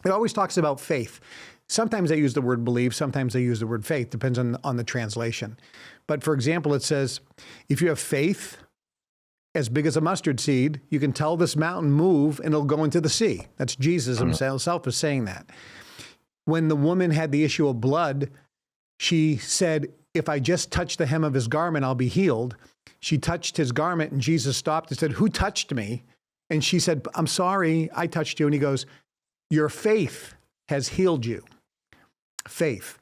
it always talks about faith. Sometimes they use the word believe, sometimes they use the word faith, depends on the translation. But for example, it says, if you have faith as big as a mustard seed, you can tell this mountain move and it'll go into the sea. That's Jesus himself is saying that. When the woman had the issue of blood, she said, if I just touch the hem of his garment, I'll be healed. She touched his garment and Jesus stopped and said, who touched me? And she said, I'm sorry, I touched you. And he goes, your faith has healed you. Faith.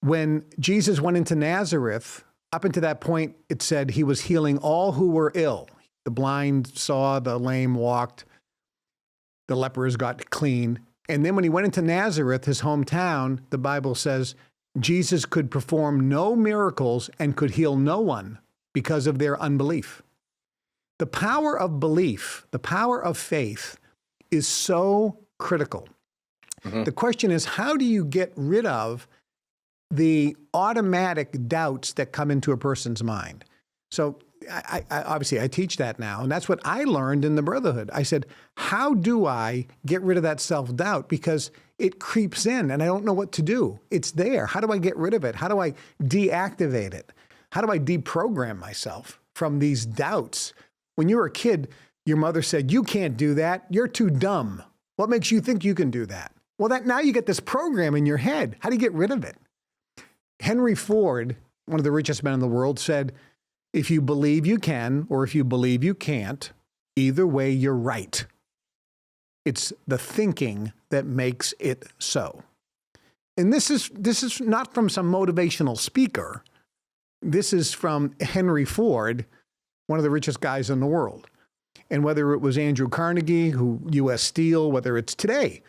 When Jesus went into Nazareth, up until that point, it said he was healing all who were ill. The blind saw, the lame walked, the lepers got clean. And then when he went into Nazareth, his hometown, the Bible says Jesus could perform no miracles and could heal no one because of their unbelief. The power of belief, the power of faith is so critical. Mm-hmm. The question is, how do you get rid of the automatic doubts that come into a person's mind? So I obviously I teach that now, and that's what I learned in the Brotherhood. I said, how do I get rid of that self-doubt? Because it creeps in and I don't know what to do. It's there. How do I get rid of it? How do I deactivate it? How do I deprogram myself from these doubts? When you were a kid, your mother said, you can't do that. You're too dumb. What makes you think you can do that? Well, now you get this program in your head. How do you get rid of it? Henry Ford, one of the richest men in the world, said, if you believe you can, or if you believe you can't, either way, you're right. It's the thinking that makes it so. and this is not from some motivational speaker. This is from Henry Ford, one of the richest guys in the world. And whether it was Andrew Carnegie, who U.S. Steel, whether it's today,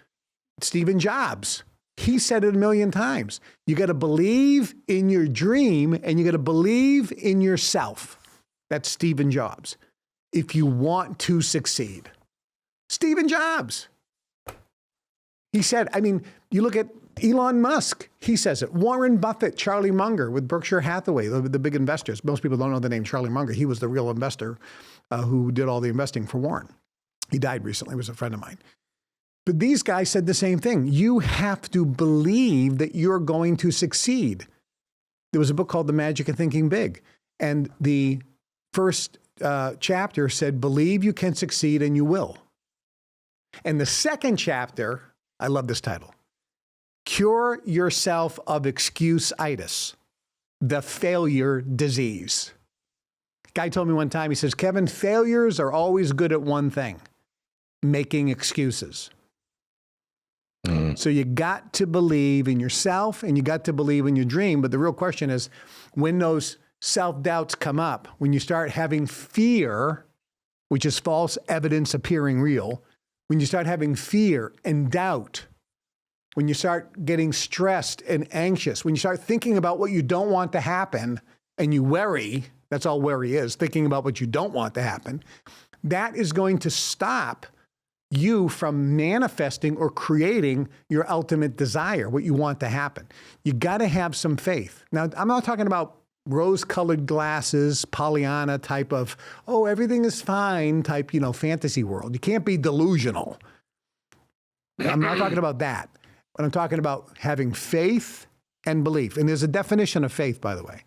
Stephen Jobs, he said it a million times. You got to believe in your dream and you got to believe in yourself. That's Stephen Jobs. If you want to succeed. Stephen Jobs. He said, I mean, you look at Elon Musk, he says it. Warren Buffett, Charlie Munger with Berkshire Hathaway, the big investors. Most people don't know the name Charlie Munger. He was the real investor who did all the investing for Warren. He died recently, was a friend of mine. But these guys said the same thing. You have to believe that you're going to succeed. There was a book called The Magic of Thinking Big. And the first chapter said, believe you can succeed and you will. And the second chapter, I love this title, Cure Yourself of Excuse-itis, the failure disease. Guy told me one time, he says, Kevin, failures are always good at one thing, making excuses. So you got to believe in yourself and you got to believe in your dream. But the real question is, when those self-doubts come up, when you start having fear, which is false evidence appearing real, when you start having fear and doubt, when you start getting stressed and anxious, when you start thinking about what you don't want to happen and you worry, that's all worry is, thinking about what you don't want to happen, that is going to stop you from manifesting or creating your ultimate desire, what you want to happen. You got to have some faith. Now, I'm not talking about rose-colored glasses, Pollyanna type of, oh, everything is fine type, fantasy world. You can't be delusional. I'm not talking about that. But I'm talking about having faith and belief. And there's a definition of faith, by the way,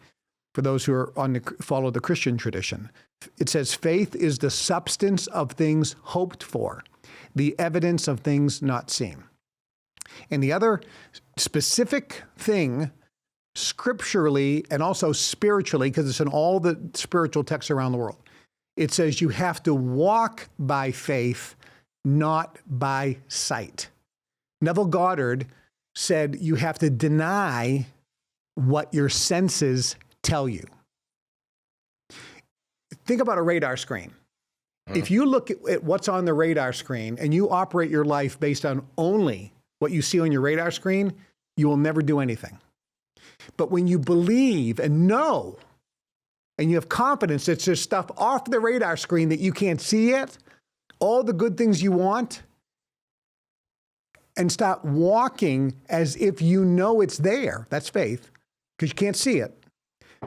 for those who are follow the Christian tradition. It says faith is the substance of things hoped for, the evidence of things not seen. And the other specific thing, scripturally and also spiritually, because it's in all the spiritual texts around the world, it says you have to walk by faith, not by sight. Neville Goddard said you have to deny what your senses tell you. Think about a radar screen. If you look at what's on the radar screen and you operate your life based on only what you see on your radar screen, you will never do anything. But when you believe and know, and you have confidence that there's stuff off the radar screen that you can't see yet, all the good things you want, and start walking as if you know it's there, that's faith, because you can't see it,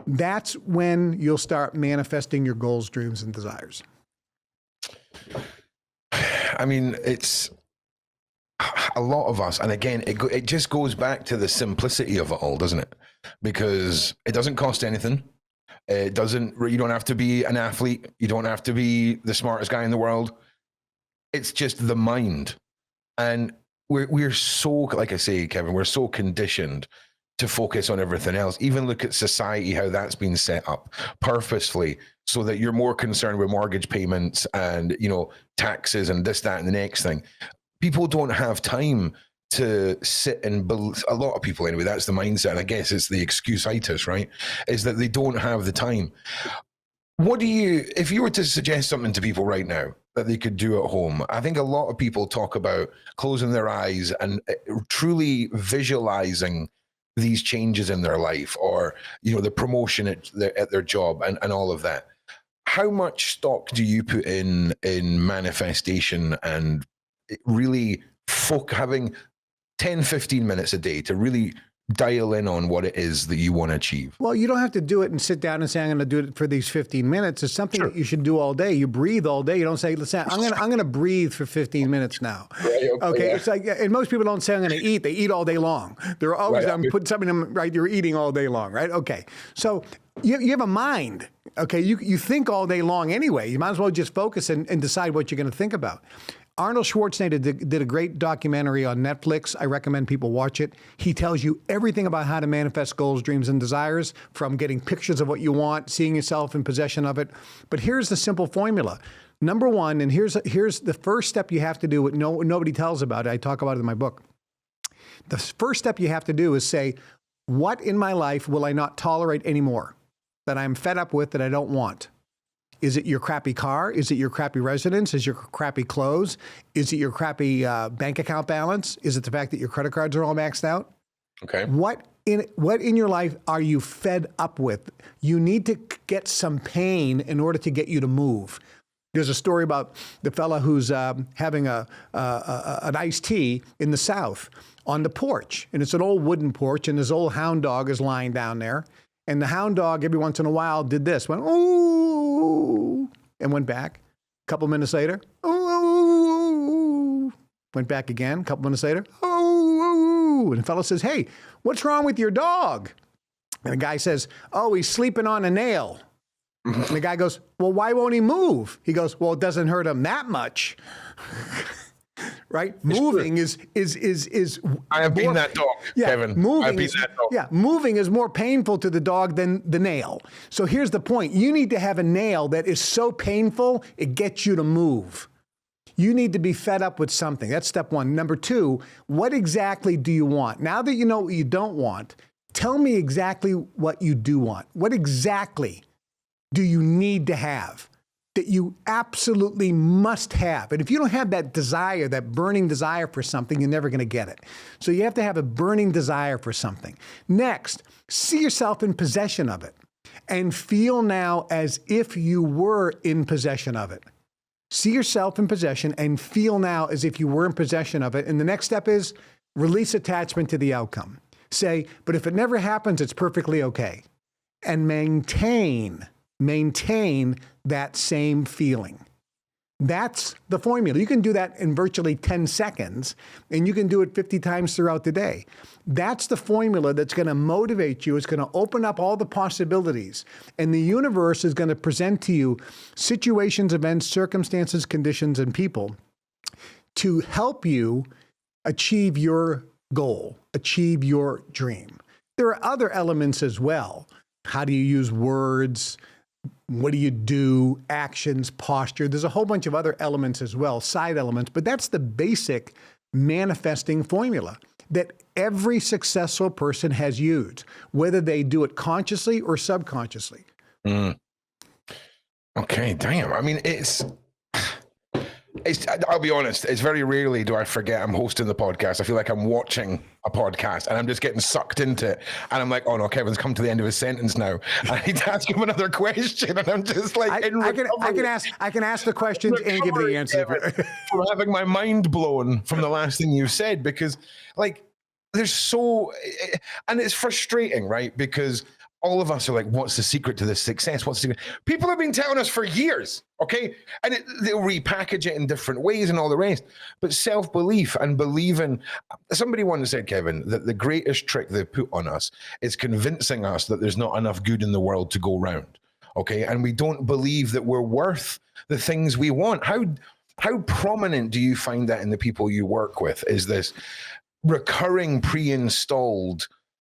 that's when you'll start manifesting your goals, dreams, and desires. I mean, it's a lot of us, and again, it just goes back to the simplicity of it all, doesn't it? Because it doesn't cost anything. You don't have to be an athlete. You don't have to be the smartest guy in the world. It's just the mind. And we're so, like I say, Kevin, we're so conditioned to focus on everything else. Even look at society, how that's been set up purposefully so that you're more concerned with mortgage payments and, taxes and this, that, and the next thing. People don't have time to sit and a lot of people anyway, that's the mindset. And I guess it's the excuse-itis, right? Is that they don't have the time. If you were to suggest something to people right now that they could do at home, I think a lot of people talk about closing their eyes and truly visualizing these changes in their life, or the promotion at their job and all of that. How much stock do you put in manifestation and really having 10, 15 minutes a day to really dial in on what it is that you want to achieve? Well, you don't have to do it and sit down and say, I'm going to do it for these 15 minutes. It's something that you should do all day. You breathe all day. You don't say, listen, I'm going to breathe for 15 minutes now. Right, okay. Yeah. It's like, and most people don't say, I'm going to eat. They eat all day long. They're always, I'm putting something in them, right? You're eating all day long, right? Okay. So you have a mind. Okay. You think all day long anyway. You might as well just focus and decide what you're going to think about. Arnold Schwarzenegger did a great documentary on Netflix. I recommend people watch it. He tells you everything about how to manifest goals, dreams, and desires, from getting pictures of what you want, seeing yourself in possession of it. But here's the simple formula. Number one, and here's the first step you have to do, what nobody tells about it. I talk about it in my book. The first step you have to do is say, what in my life will I not tolerate anymore that I'm fed up with, that I don't want? Is it your crappy car? Is it your crappy residence? Is it your crappy clothes? Is it your crappy bank account balance? Is it the fact that your credit cards are all maxed out? Okay. What in your life are you fed up with? You need to get some pain in order to get you to move. There's a story about the fella who's having an iced tea in the South on the porch. And it's an old wooden porch, and this old hound dog is lying down there. And the hound dog, every once in a while, did this, went, ooh, and went back. A couple minutes later, ooh, went back again. A couple minutes later, ooh, and the fellow says, hey, what's wrong with your dog? And the guy says, oh, he's sleeping on a nail. And the guy goes, well, why won't he move? He goes, well, it doesn't hurt him that much. Right? Moving is I have been that dog, Kevin. I've been that dog. Yeah, moving is more painful to the dog than the nail. So here's the point. You need to have a nail that is so painful, it gets you to move. You need to be fed up with something. That's step one. Number two, what exactly do you want? Now that you know what you don't want, tell me exactly what you do want. What exactly do you need to have that you absolutely must have? And if you don't have that desire, that burning desire for something, you're never going to get it. So you have to have a burning desire for something. Next, see yourself in possession of it and feel now as if you were in possession of it. See yourself in possession and feel now as if you were in possession of it. And the next step is release attachment to the outcome. Say, but if it never happens, it's perfectly okay. And maintain that same feeling. That's the formula. You can do that in virtually 10 seconds, and you can do it 50 times throughout the day. That's the formula that's going to motivate you. It's going to open up all the possibilities, and the universe is going to present to you situations, events, circumstances, conditions, and people to help you achieve your goal, achieve your dream. There are other elements as well. How do you use words? What do you do? Actions, posture. There's a whole bunch of other elements as well, side elements, but that's the basic manifesting formula that every successful person has used, whether they do it consciously or subconsciously. Okay, damn. I mean, I'll be honest, it's very rarely do I forget I'm hosting the podcast. I feel like I'm watching a podcast and I'm just getting sucked into it. And I'm like, oh no, Kevin's come to the end of his sentence now. I need to ask him another question. And I'm just like, I can ask the questions and give the answer. From having my mind blown from the last thing you said, because like, and it's frustrating, right? Because all of us are like, what's the secret to this success? What's the secret? People have been telling us for years, okay? And they'll repackage it in different ways and all the rest. But self-belief and believing, somebody once said, Kevin, that the greatest trick they put on us is convincing us that there's not enough good in the world to go round, okay? And we don't believe that we're worth the things we want. How prominent do you find that in the people you work with? Is this recurring pre-installed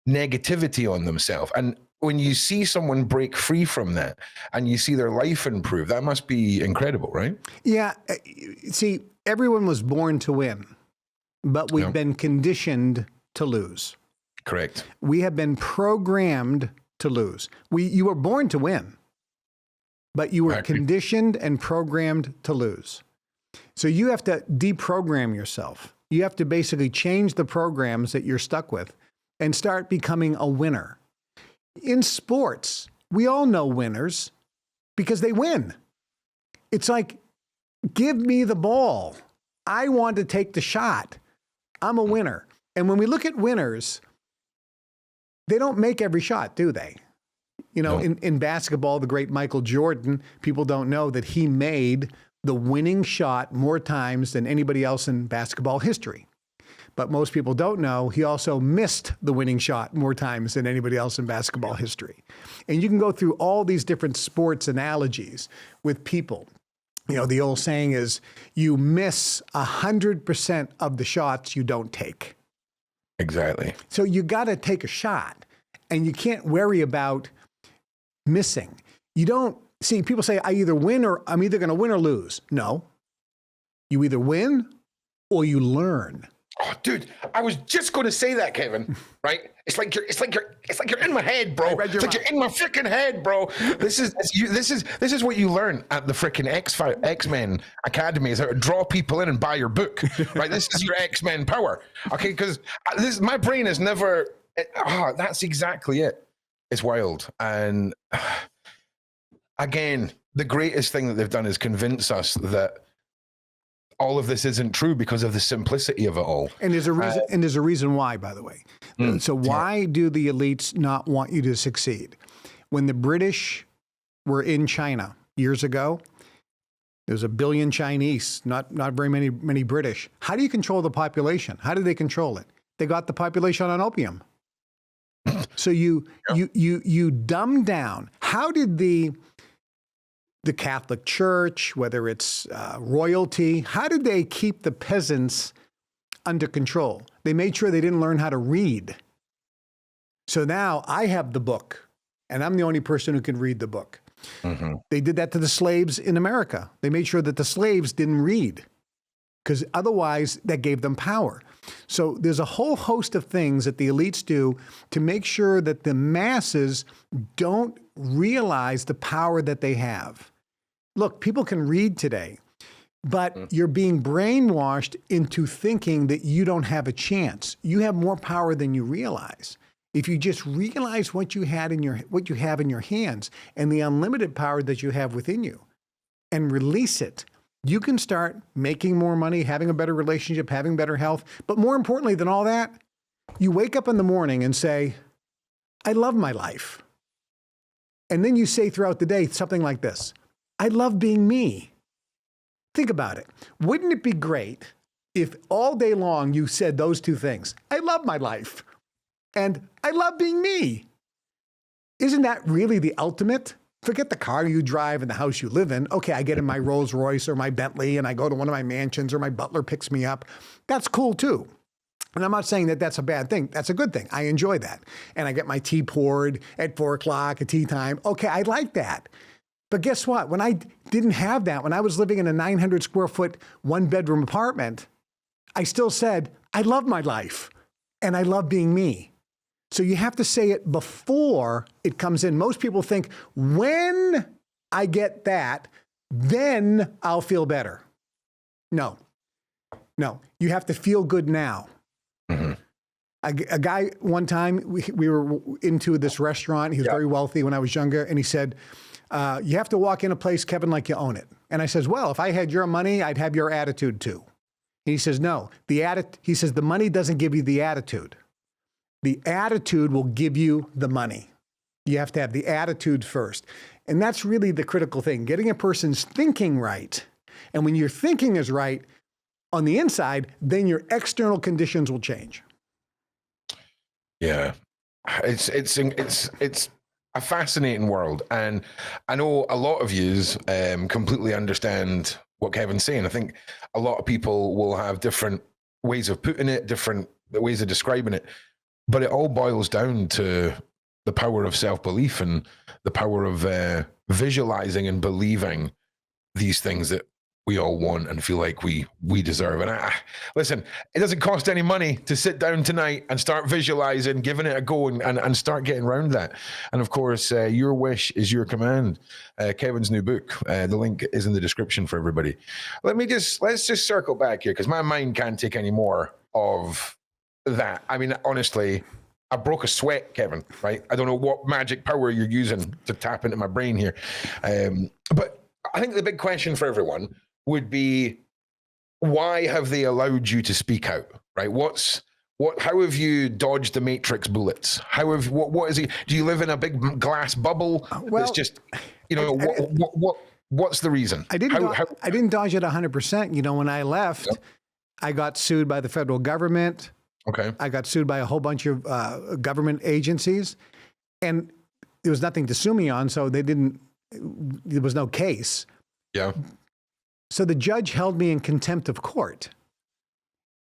negativity on themselves? And when you see someone break free from that and you see their life improve, that must be incredible, right? Yeah. See, everyone was born to win, but we've been conditioned to lose. Correct. We have been programmed to lose. You were born to win, but you were conditioned and programmed to lose. So you have to deprogram yourself. You have to basically change the programs that you're stuck with and start becoming a winner. In sports, we all know winners because they win. It's like, give me the ball. I want to take the shot. I'm a winner. And when we look at winners, they don't make every shot, do they? You know, in basketball, the great Michael Jordan, people don't know that he made the winning shot more times than anybody else in basketball history. But most people don't know he also missed the winning shot more times than anybody else in basketball history. And you can go through all these different sports analogies with people. You know, the old saying is, you miss 100% of the shots you don't take. Exactly. So you got to take a shot, and you can't worry about missing. You don't see people say, I'm either going to win or lose. No, you either win or you learn. Oh, dude, I was just going to say that, Kevin. Right? It's like you're in my head, bro. It's like you're in my freaking head, bro. This is what you learn at the freaking X-Men Academy, is how to draw people in and buy your book. Right? This is your X-Men power. Okay, because my brain is never. That's exactly it. It's wild, and again, the greatest thing that they've done is convince us that all of this isn't true because of the simplicity of it all. And there's a reason. And there's a reason why, by the way. So why do the elites not want you to succeed? When the British were in China years ago, there was 1 billion Chinese, not very many British. How do you control the population? How do they control it? They got the population on opium. So you dumb down. How did the Catholic Church, whether it's royalty, how did they keep the peasants under control? They made sure they didn't learn how to read. So now I have the book, and I'm the only person who can read the book. Mm-hmm. They did that to the slaves in America. They made sure that the slaves didn't read, because otherwise that gave them power. So there's a whole host of things that the elites do to make sure that the masses don't realize the power that they have. Look, people can read today, but you're being brainwashed into thinking that you don't have a chance. You have more power than you realize. If you just realize what you have in your hands and the unlimited power that you have within you, and release it, you can start making more money, having a better relationship, having better health. But more importantly than all that, you wake up in the morning and say, I love my life. And then you say throughout the day something like this: I love being me. Think about it. Wouldn't it be great if all day long you said those two things? I love my life and I love being me. Isn't that really the ultimate? Forget the car you drive and the house you live in. Okay, I get in my Rolls Royce or my Bentley and I go to one of my mansions, or my butler picks me up. That's cool too. And I'm not saying that that's a bad thing. That's a good thing. I enjoy that. And I get my tea poured at 4 o'clock at tea time. Okay, I like that. But guess what? When I didn't have that, when I was living in a 900 square foot, 1-bedroom apartment, I still said, I love my life and I love being me. So you have to say it before it comes in. Most people think, when I get that, then I'll feel better. No, you have to feel good now. Mm-hmm. A guy, one time, we were into this restaurant. He was very wealthy when I was younger. And he said, you have to walk in a place, Kevin, like you own it. And I says, well, if I had your money, I'd have your attitude too. And he says, no, he says, the money doesn't give you the attitude. The attitude will give you the money. You have to have the attitude first. And that's really the critical thing, getting a person's thinking right. And when your thinking is right on the inside, then your external conditions will change. Yeah, it's a fascinating world, and I know a lot of yous completely understand what Kevin's saying. I think a lot of people will have different ways of putting it, different ways of describing it, but it all boils down to the power of self-belief and the power of visualizing and believing these things that we all want and feel like we deserve. And listen, it doesn't cost any money to sit down tonight and start visualizing, giving it a go, and start getting around that. And of course, your wish is your command. Kevin's new book. The link is in the description for everybody. Let's just circle back here, because my mind can't take any more of that. I mean, honestly, I broke a sweat, Kevin, right? I don't know what magic power you're using to tap into my brain here. But I think the big question for everyone would be, why have they allowed you to speak out, right? How have you dodged the Matrix bullets? What is it? Do you live in a big glass bubble? Well, it's just, what's the reason? I didn't dodge it 100%. When I left, I got sued by the federal government. Okay. I got sued by a whole bunch of government agencies, and there was nothing to sue me on. So there was no case. Yeah. So the judge held me in contempt of court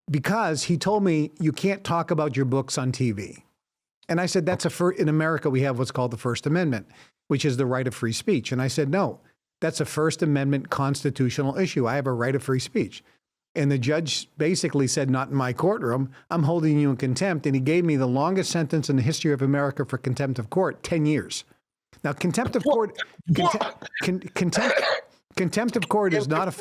because he told me, you can't talk about your books on TV. And I said, in America, we have what's called the First Amendment, which is the right of free speech. And I said, no, that's a First Amendment constitutional issue. I have a right of free speech. And the judge basically said, not in my courtroom, I'm holding you in contempt. And he gave me the longest sentence in the history of America for contempt of court, 10 years. Now, contempt of court, contempt of court is not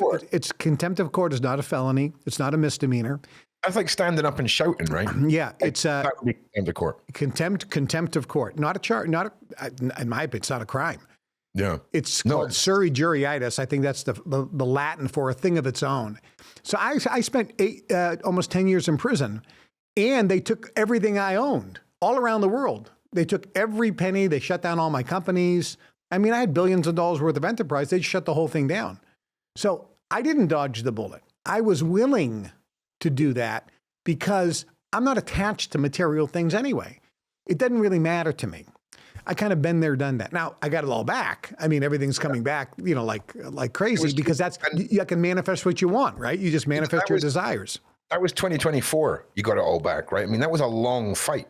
contempt of court is not a felony. It's not a misdemeanor. That's like standing up and shouting, right? Yeah, it's that would be contempt of court. Contempt of court, not a charge, in my opinion, it's not a crime. Yeah, it's called suri juriitis. I think that's the Latin for a thing of its own. So I spent almost 10 years in prison, and they took everything I owned all around the world. They took every penny. They shut down all my companies. I mean, I had billions of dollars worth of enterprise. They shut the whole thing down. So I didn't dodge the bullet. I was willing to do that because I'm not attached to material things anyway. It doesn't really matter to me. I kind of been there, done that. Now I got it all back. I mean, everything's coming back, like crazy, because you can manifest what you want, right? You just manifest your desires. That was 2024. You got it all back, right? I mean, that was a long fight.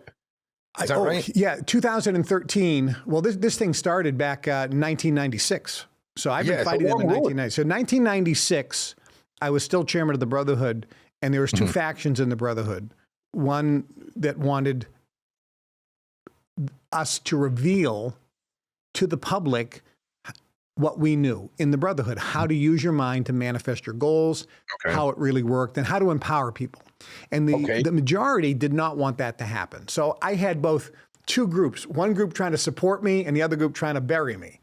Is that right? Yeah, 2013. Well, this thing started back in 1996. So I've been fighting it in 1990. So 1996, I was still chairman of the Brotherhood, and there was two factions in the Brotherhood. One that wanted us to reveal to the public what we knew in the Brotherhood, how to use your mind to manifest your goals, how it really worked, and how to empower people. And the majority did not want that to happen. So I had both two groups, one group trying to support me and the other group trying to bury me.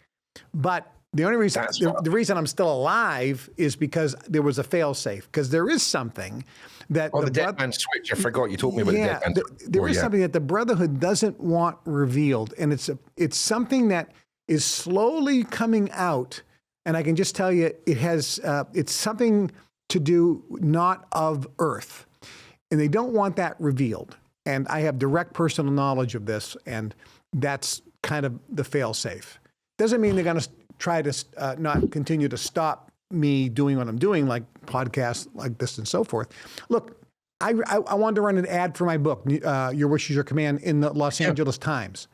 But the only reason, the reason I'm still alive is because there was a fail-safe, because there is something that the dead man switch. I forgot you told me about the dead man switch. There is something that the Brotherhood doesn't want revealed, and it's something that is slowly coming out. And I can just tell you, it's something to do not of Earth, and they don't want that revealed. And I have direct personal knowledge of this, and that's kind of the fail-safe. Doesn't mean they're going to try to not continue to stop me doing what I'm doing, like podcasts like this and so forth. Look, I wanted to run an ad for my book, Your Wish is Your Command, in the Los Angeles Times.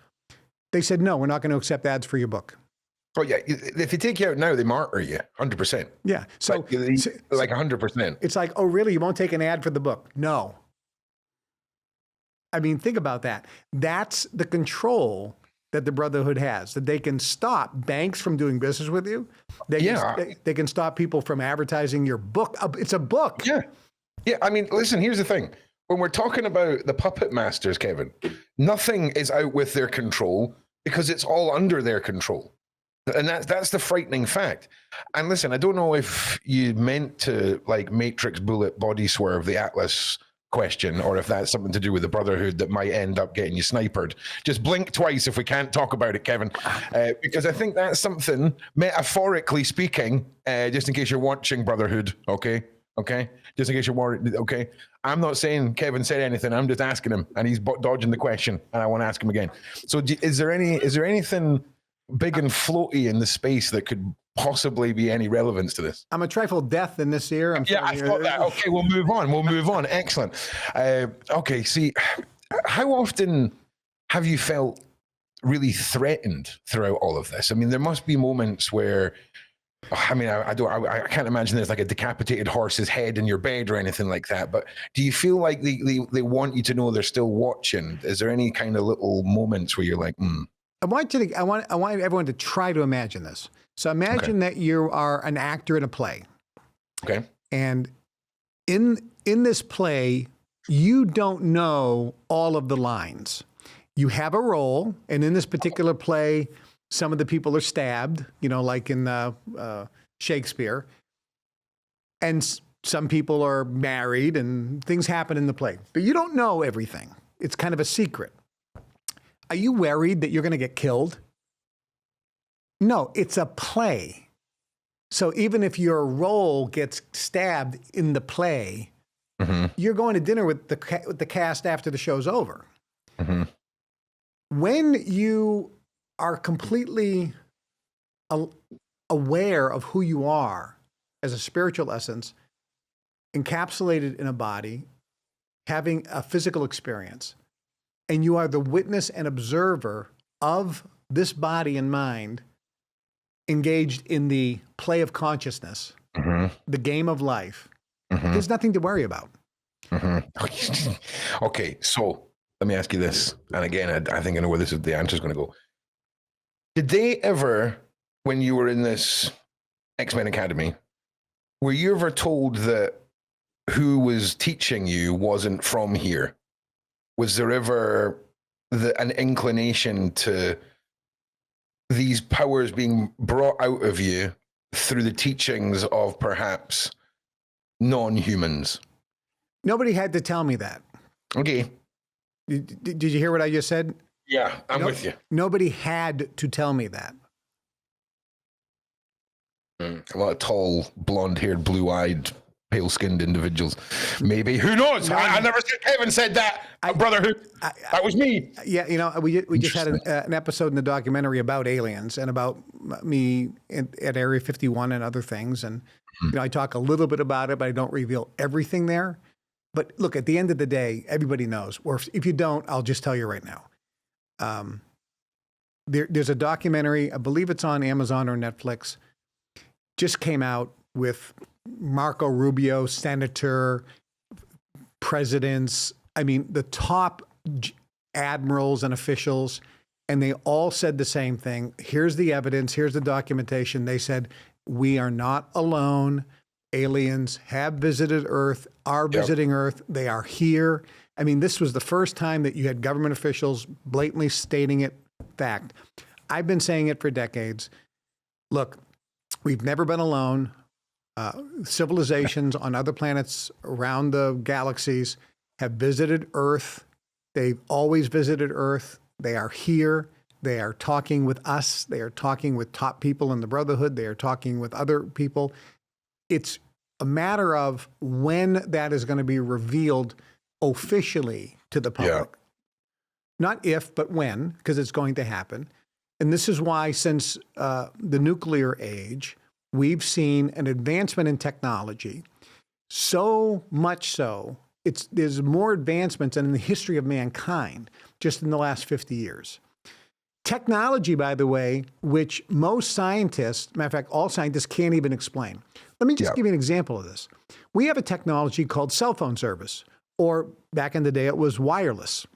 They said, no, we're not going to accept ads for your book. Oh, yeah. If they take you out now, they martyr you, 100%. Yeah. So, like 100%. It's like, oh, really? You won't take an ad for the book? No. I mean, think about that. That's the control that the Brotherhood has, that they can stop banks from doing business with you. They can stop people from advertising your book. It's a book. Yeah. Yeah. I mean, listen, here's the thing. When we're talking about the puppet masters, Kevin, nothing is out with their control because it's all under their control. And that's the frightening fact. And listen, I don't know if you meant to like Matrix bullet body swerve the Atlas question, or if that's something to do with the Brotherhood that might end up getting you sniped. Just blink twice if we can't talk about it, Kevin, because I think that's something, metaphorically speaking, just in case you're watching Brotherhood, okay? Just in case you're worried, okay? I'm not saying Kevin said anything. I'm just asking him, and he's dodging the question, and I want to ask him again. So is there anything big and floaty in the space that could possibly be any relevance to this? I'm a trifle deaf in this ear. I thought that. Okay, we'll move on. Excellent. Okay, see, how often have you felt really threatened throughout all of this? I mean, there must be moments where, I mean, I can't imagine there's like a decapitated horse's head in your bed or anything like that, but do you feel like they want you to know they're still watching? Is there any kind of little moments where you're like, I want everyone to try to imagine this. So imagine that you are an actor in a play. Okay. And in this play, you don't know all of the lines. You have a role, and in this particular play, some of the people are stabbed, like in Shakespeare. And some people are married, and things happen in the play. But you don't know everything. It's kind of a secret. Are you worried that you're going to get killed? No, it's a play. So even if your role gets stabbed in the play, you're going to dinner with the cast after the show's over. When you are completely aware of who you are as a spiritual essence, encapsulated in a body, having a physical experience, and you are the witness and observer of this body and mind engaged in the play of consciousness, the game of life, There's nothing to worry about. Okay, so let me ask you this. And again, I think I know where the answer is going to go. Did they ever, when you were in this X-Men Academy, were you ever told that who was teaching you wasn't from here? Was there ever an inclination to these powers being brought out of you through the teachings of perhaps non-humans? Nobody had to tell me that. Okay. Did you hear what I just said? Yeah, I'm with you. Nobody had to tell me that. A lot of tall, blonde-haired, blue-eyed, pale-skinned individuals. Maybe. Who knows? I never said Kevin said that. Brotherhood. That was me. Yeah, you know, we just had an episode in the documentary about aliens and about me at Area 51 and other things. And you know, I talk a little bit about it, but I don't reveal everything there. But look, at the end of the day, everybody knows. Or if you don't, I'll just tell you right now. There's a documentary, I believe it's on Amazon or Netflix, just came out with Marco Rubio, senator, presidents, I mean, the top admirals and officials, and they all said the same thing. Here's the evidence. Here's the documentation. They said, we are not alone. Aliens have visited Earth, are visiting Earth. They are here. I mean, this was the first time that you had government officials blatantly stating it fact. I've been saying it for decades. Look, we've never been alone. Civilizations on other planets around the galaxies have visited Earth. They've always visited Earth. They are here. They are talking with us. They are talking with top people in the Brotherhood. They are talking with other people. It's a matter of when that is going to be revealed officially to the public. Yeah. Not if, but when, because it's going to happen. And this is why since the nuclear age, we've seen an advancement in technology, so much so, there's more advancements than in the history of mankind just in the last 50 years. Technology, by the way, which most scientists, matter of fact, all scientists can't even explain. Let me just give you an example of this. We have a technology called cell phone service, or back in the day, it was wireless.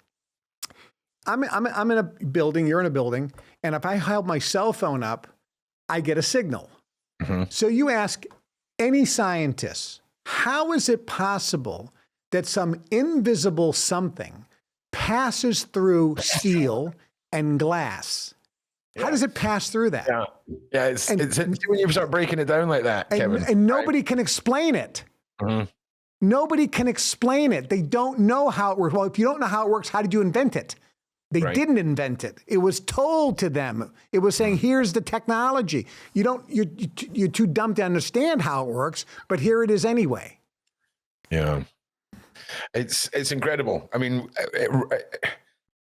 I'm in a building, you're in a building, and if I hold my cell phone up, I get a signal. So you ask any scientist, how is it possible that some invisible something passes through steel and glass? How does it pass through that? Yeah, it's when you start breaking it down like that, Kevin. And nobody can explain it. Nobody can explain it. They don't know how it works. Well, if you don't know how it works, how did you invent it? They didn't invent it. It was told to them. It was saying, here's the technology. You're too dumb to understand how it works, but here it is anyway. Yeah. It's incredible. I mean,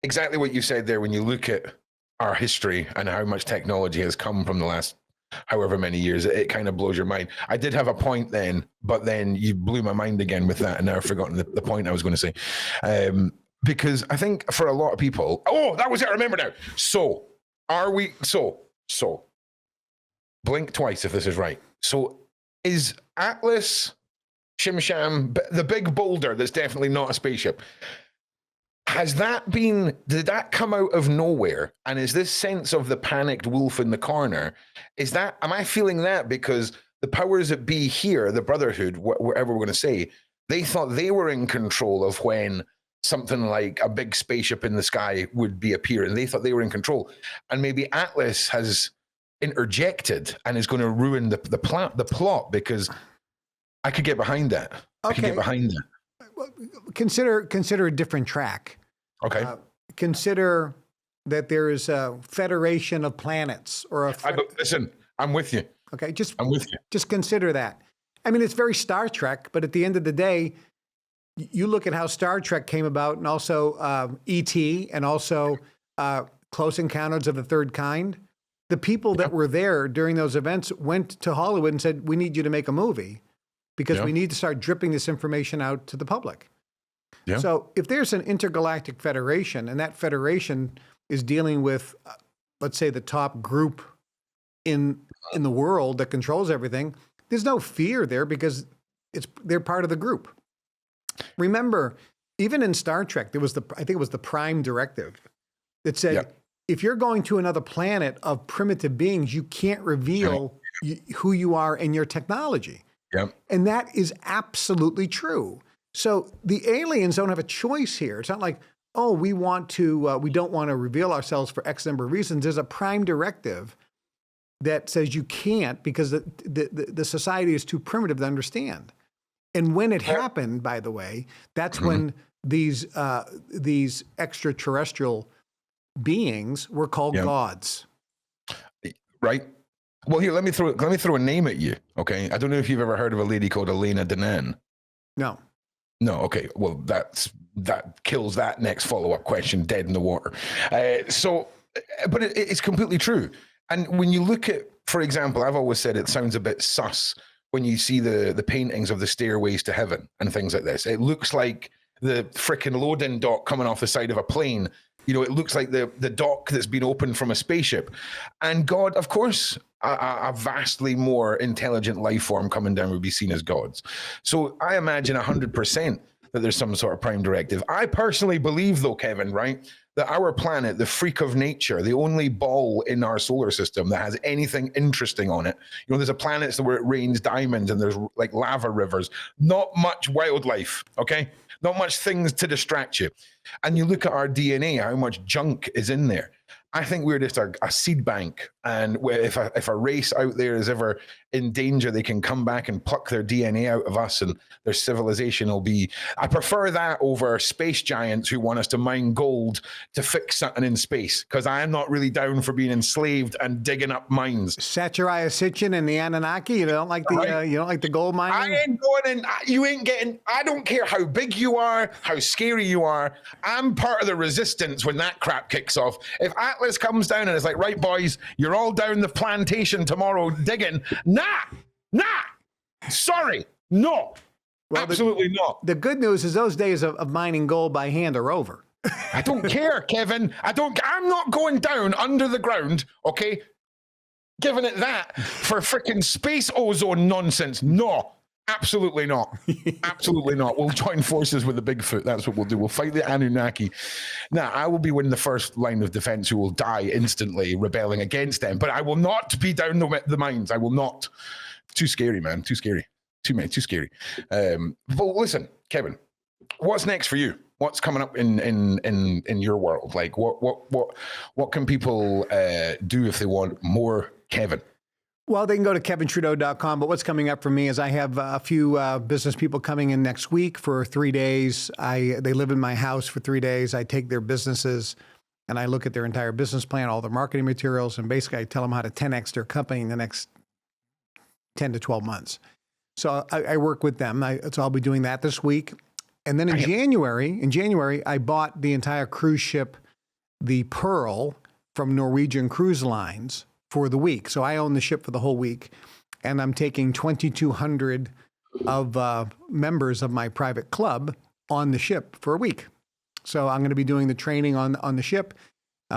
exactly what you said there, when you look at our history and how much technology has come from the last however many years, it kind of blows your mind. I did have a point then, but then you blew my mind again with that, and now I've forgotten the point I was going to say. Because I think for a lot of people, that was it, I remember now. So blink twice if this is right. So is Atlas, Shimsham, the big boulder that's definitely not a spaceship, did that come out of nowhere? And is this sense of the panicked wolf in the corner, am I feeling that because the powers that be here, the Brotherhood, whatever we're going to say, they thought they were in control of when something like a big spaceship in the sky would be appearing. They thought they were in control. And maybe Atlas has interjected and is going to ruin the plot, because I could get behind that. Okay. I could get behind that. Well, consider a different track. Okay. Consider that there is a federation of planets or listen, I'm with you. Okay. I'm with you. Just consider that. I mean, it's very Star Trek, but at the end of the day, you look at how Star Trek came about, and also E.T. and also Close Encounters of the Third Kind. The people that were there during those events went to Hollywood and said, we need you to make a movie because we need to start dripping this information out to the public. Yeah. So if there's an intergalactic federation, and that federation is dealing with, let's say, the top group in the world that controls everything, there's no fear there, because they're part of the group. Remember, even in Star Trek, I think it was the Prime Directive that said, if you're going to another planet of primitive beings, you can't reveal who you are and your technology. Yep. And that is absolutely true. So the aliens don't have a choice here. It's not like, oh, we don't want to reveal ourselves for X number of reasons. There's a Prime Directive that says you can't because the society is too primitive to understand. And when it happened, by the way, that's when these extraterrestrial beings were called gods. Right. Well, here, let me throw a name at you. Okay. I don't know if you've ever heard of a lady called Elena Danaan. No. No. Okay. Well, that kills that next follow-up question dead in the water. But it's completely true. And when you look at, for example, I've always said it sounds a bit sus when you see the paintings of the stairways to heaven and things like this. It looks like the frickin' loading dock coming off the side of a plane. You know, it looks like the dock that's been opened from a spaceship. And God, of course, a vastly more intelligent life form coming down would be seen as gods. So I imagine 100% that there's some sort of Prime Directive. I personally believe, though, Kevin, right, that our planet, the freak of nature, the only ball in our solar system that has anything interesting on it, you know, there's a planet where it rains diamonds and there's like lava rivers, not much wildlife, okay? Not much things to distract you. And you look at our DNA, how much junk is in there. I think we're just a seed bank. And if a race out there is ever in danger, they can come back and pluck their DNA out of us and their civilization will be... I prefer that over space giants who want us to mine gold to fix something in space, because I am not really down for being enslaved and digging up mines. Saturaya Sitchin and the Anunnaki, you don't like the gold mining? I ain't going in. You ain't getting... I don't care how big you are, how scary you are. I'm part of the resistance when that crap kicks off. If Atlas comes down and it's like, right, boys, you're all down the plantation tomorrow digging. Nah. Sorry. No. Well, absolutely not. The good news is those days of mining gold by hand are over. I don't care, Kevin. I'm not going down under the ground, okay? Giving it that for freaking space ozone nonsense. No. Absolutely not. Absolutely not. We'll join forces with the Bigfoot. That's what we'll do. We'll fight the Anunnaki. Now, I will be in the first line of defense who will die instantly rebelling against them, but I will not be down the mines. I will not. Too scary, man. Too scary. Too scary. But listen, Kevin, what's next for you? What's coming up in your world? Like, what can people do if they want more Kevin? Well, they can go to kevintrudeau.com, but what's coming up for me is I have a few business people coming in next week for 3 days. They live in my house for 3 days. I take their businesses and I look at their entire business plan, all their marketing materials, and basically I tell them how to 10x their company in the next 10 to 12 months. So I work with them. So I'll be doing that this week. And then in January, I bought the entire cruise ship, the Pearl, from Norwegian Cruise Lines for the week. So I own the ship for the whole week, and I'm taking 2,200 of members of my private club on the ship for a week. So I'm going to be doing the training on the ship.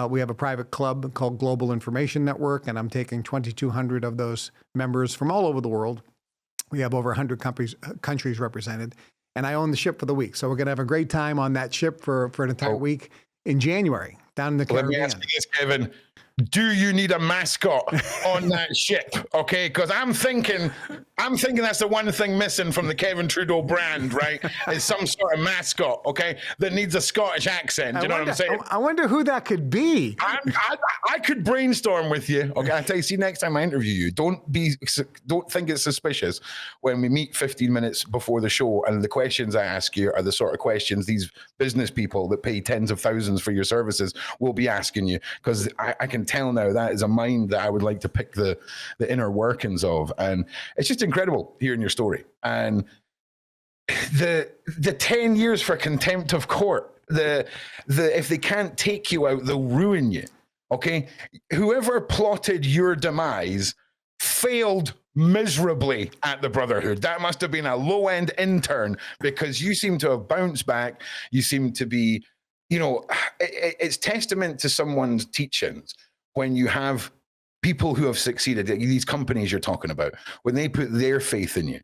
We have a private club called Global Information Network, and I'm taking 2,200 of those members from all over the world. We have over 100 countries represented, and I own the ship for the week. So we're going to have a great time on that ship for an entire week in January down in the Caribbean. Let me ask you this, Kevin. Do you need a mascot on that ship? Okay, because I'm thinking that's the one thing missing from the Kevin Trudeau brand, right? Is some sort of mascot, okay, that needs a Scottish accent. Do you know what I'm saying? I wonder who that could be. I could brainstorm with you. Okay, I tell you. See, next time I interview you, don't think it's suspicious when we meet 15 minutes before the show, and the questions I ask you are the sort of questions these business people that pay tens of thousands for your services will be asking you, because I can tell now that is a mind that I would like to pick the inner workings of. And it's just incredible hearing your story. And the 10 years for contempt of court, the if they can't take you out, they'll ruin you. Okay? Whoever plotted your demise failed miserably at the Brotherhood. That must have been a low-end intern, because you seem to have bounced back. You seem to be, it's testament to someone's teachings when you have people who have succeeded, these companies you're talking about, when they put their faith in you.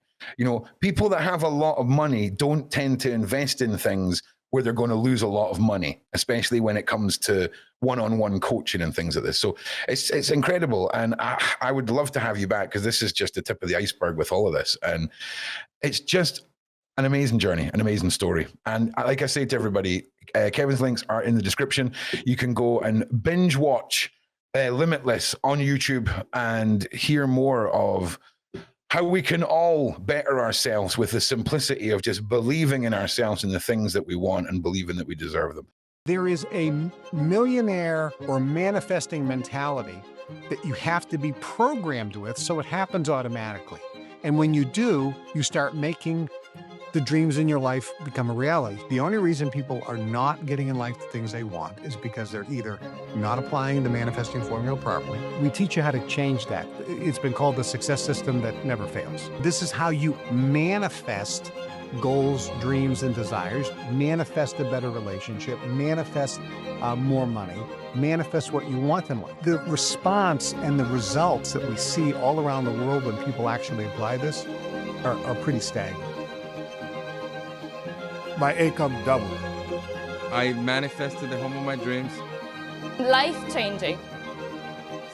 People that have a lot of money don't tend to invest in things where they're going to lose a lot of money, especially when it comes to one-on-one coaching and things like this. So it's incredible. And I would love to have you back, because this is just the tip of the iceberg with all of this. And it's just an amazing journey, an amazing story. And like I say to everybody, Kevin's links are in the description. You can go and binge watch Limitless on YouTube and hear more of how we can all better ourselves with the simplicity of just believing in ourselves and the things that we want and believing that we deserve them. There is a millionaire or manifesting mentality that you have to be programmed with so it happens automatically. And when you do, you start making the dreams in your life become a reality. The only reason people are not getting in life the things they want is because they're either not applying the manifesting formula properly. We teach you how to change that. It's been called the success system that never fails. This is how you manifest goals, dreams, and desires, manifest a better relationship, manifest more money, manifest what you want in life. The response and the results that we see all around the world when people actually apply this are pretty staggering. My income doubled. I manifested the home of my dreams. Life changing.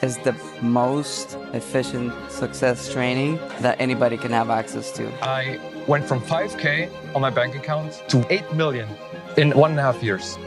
Is the most efficient success training that anybody can have access to. I went from 5K on my bank account to 8 million in 1.5 years.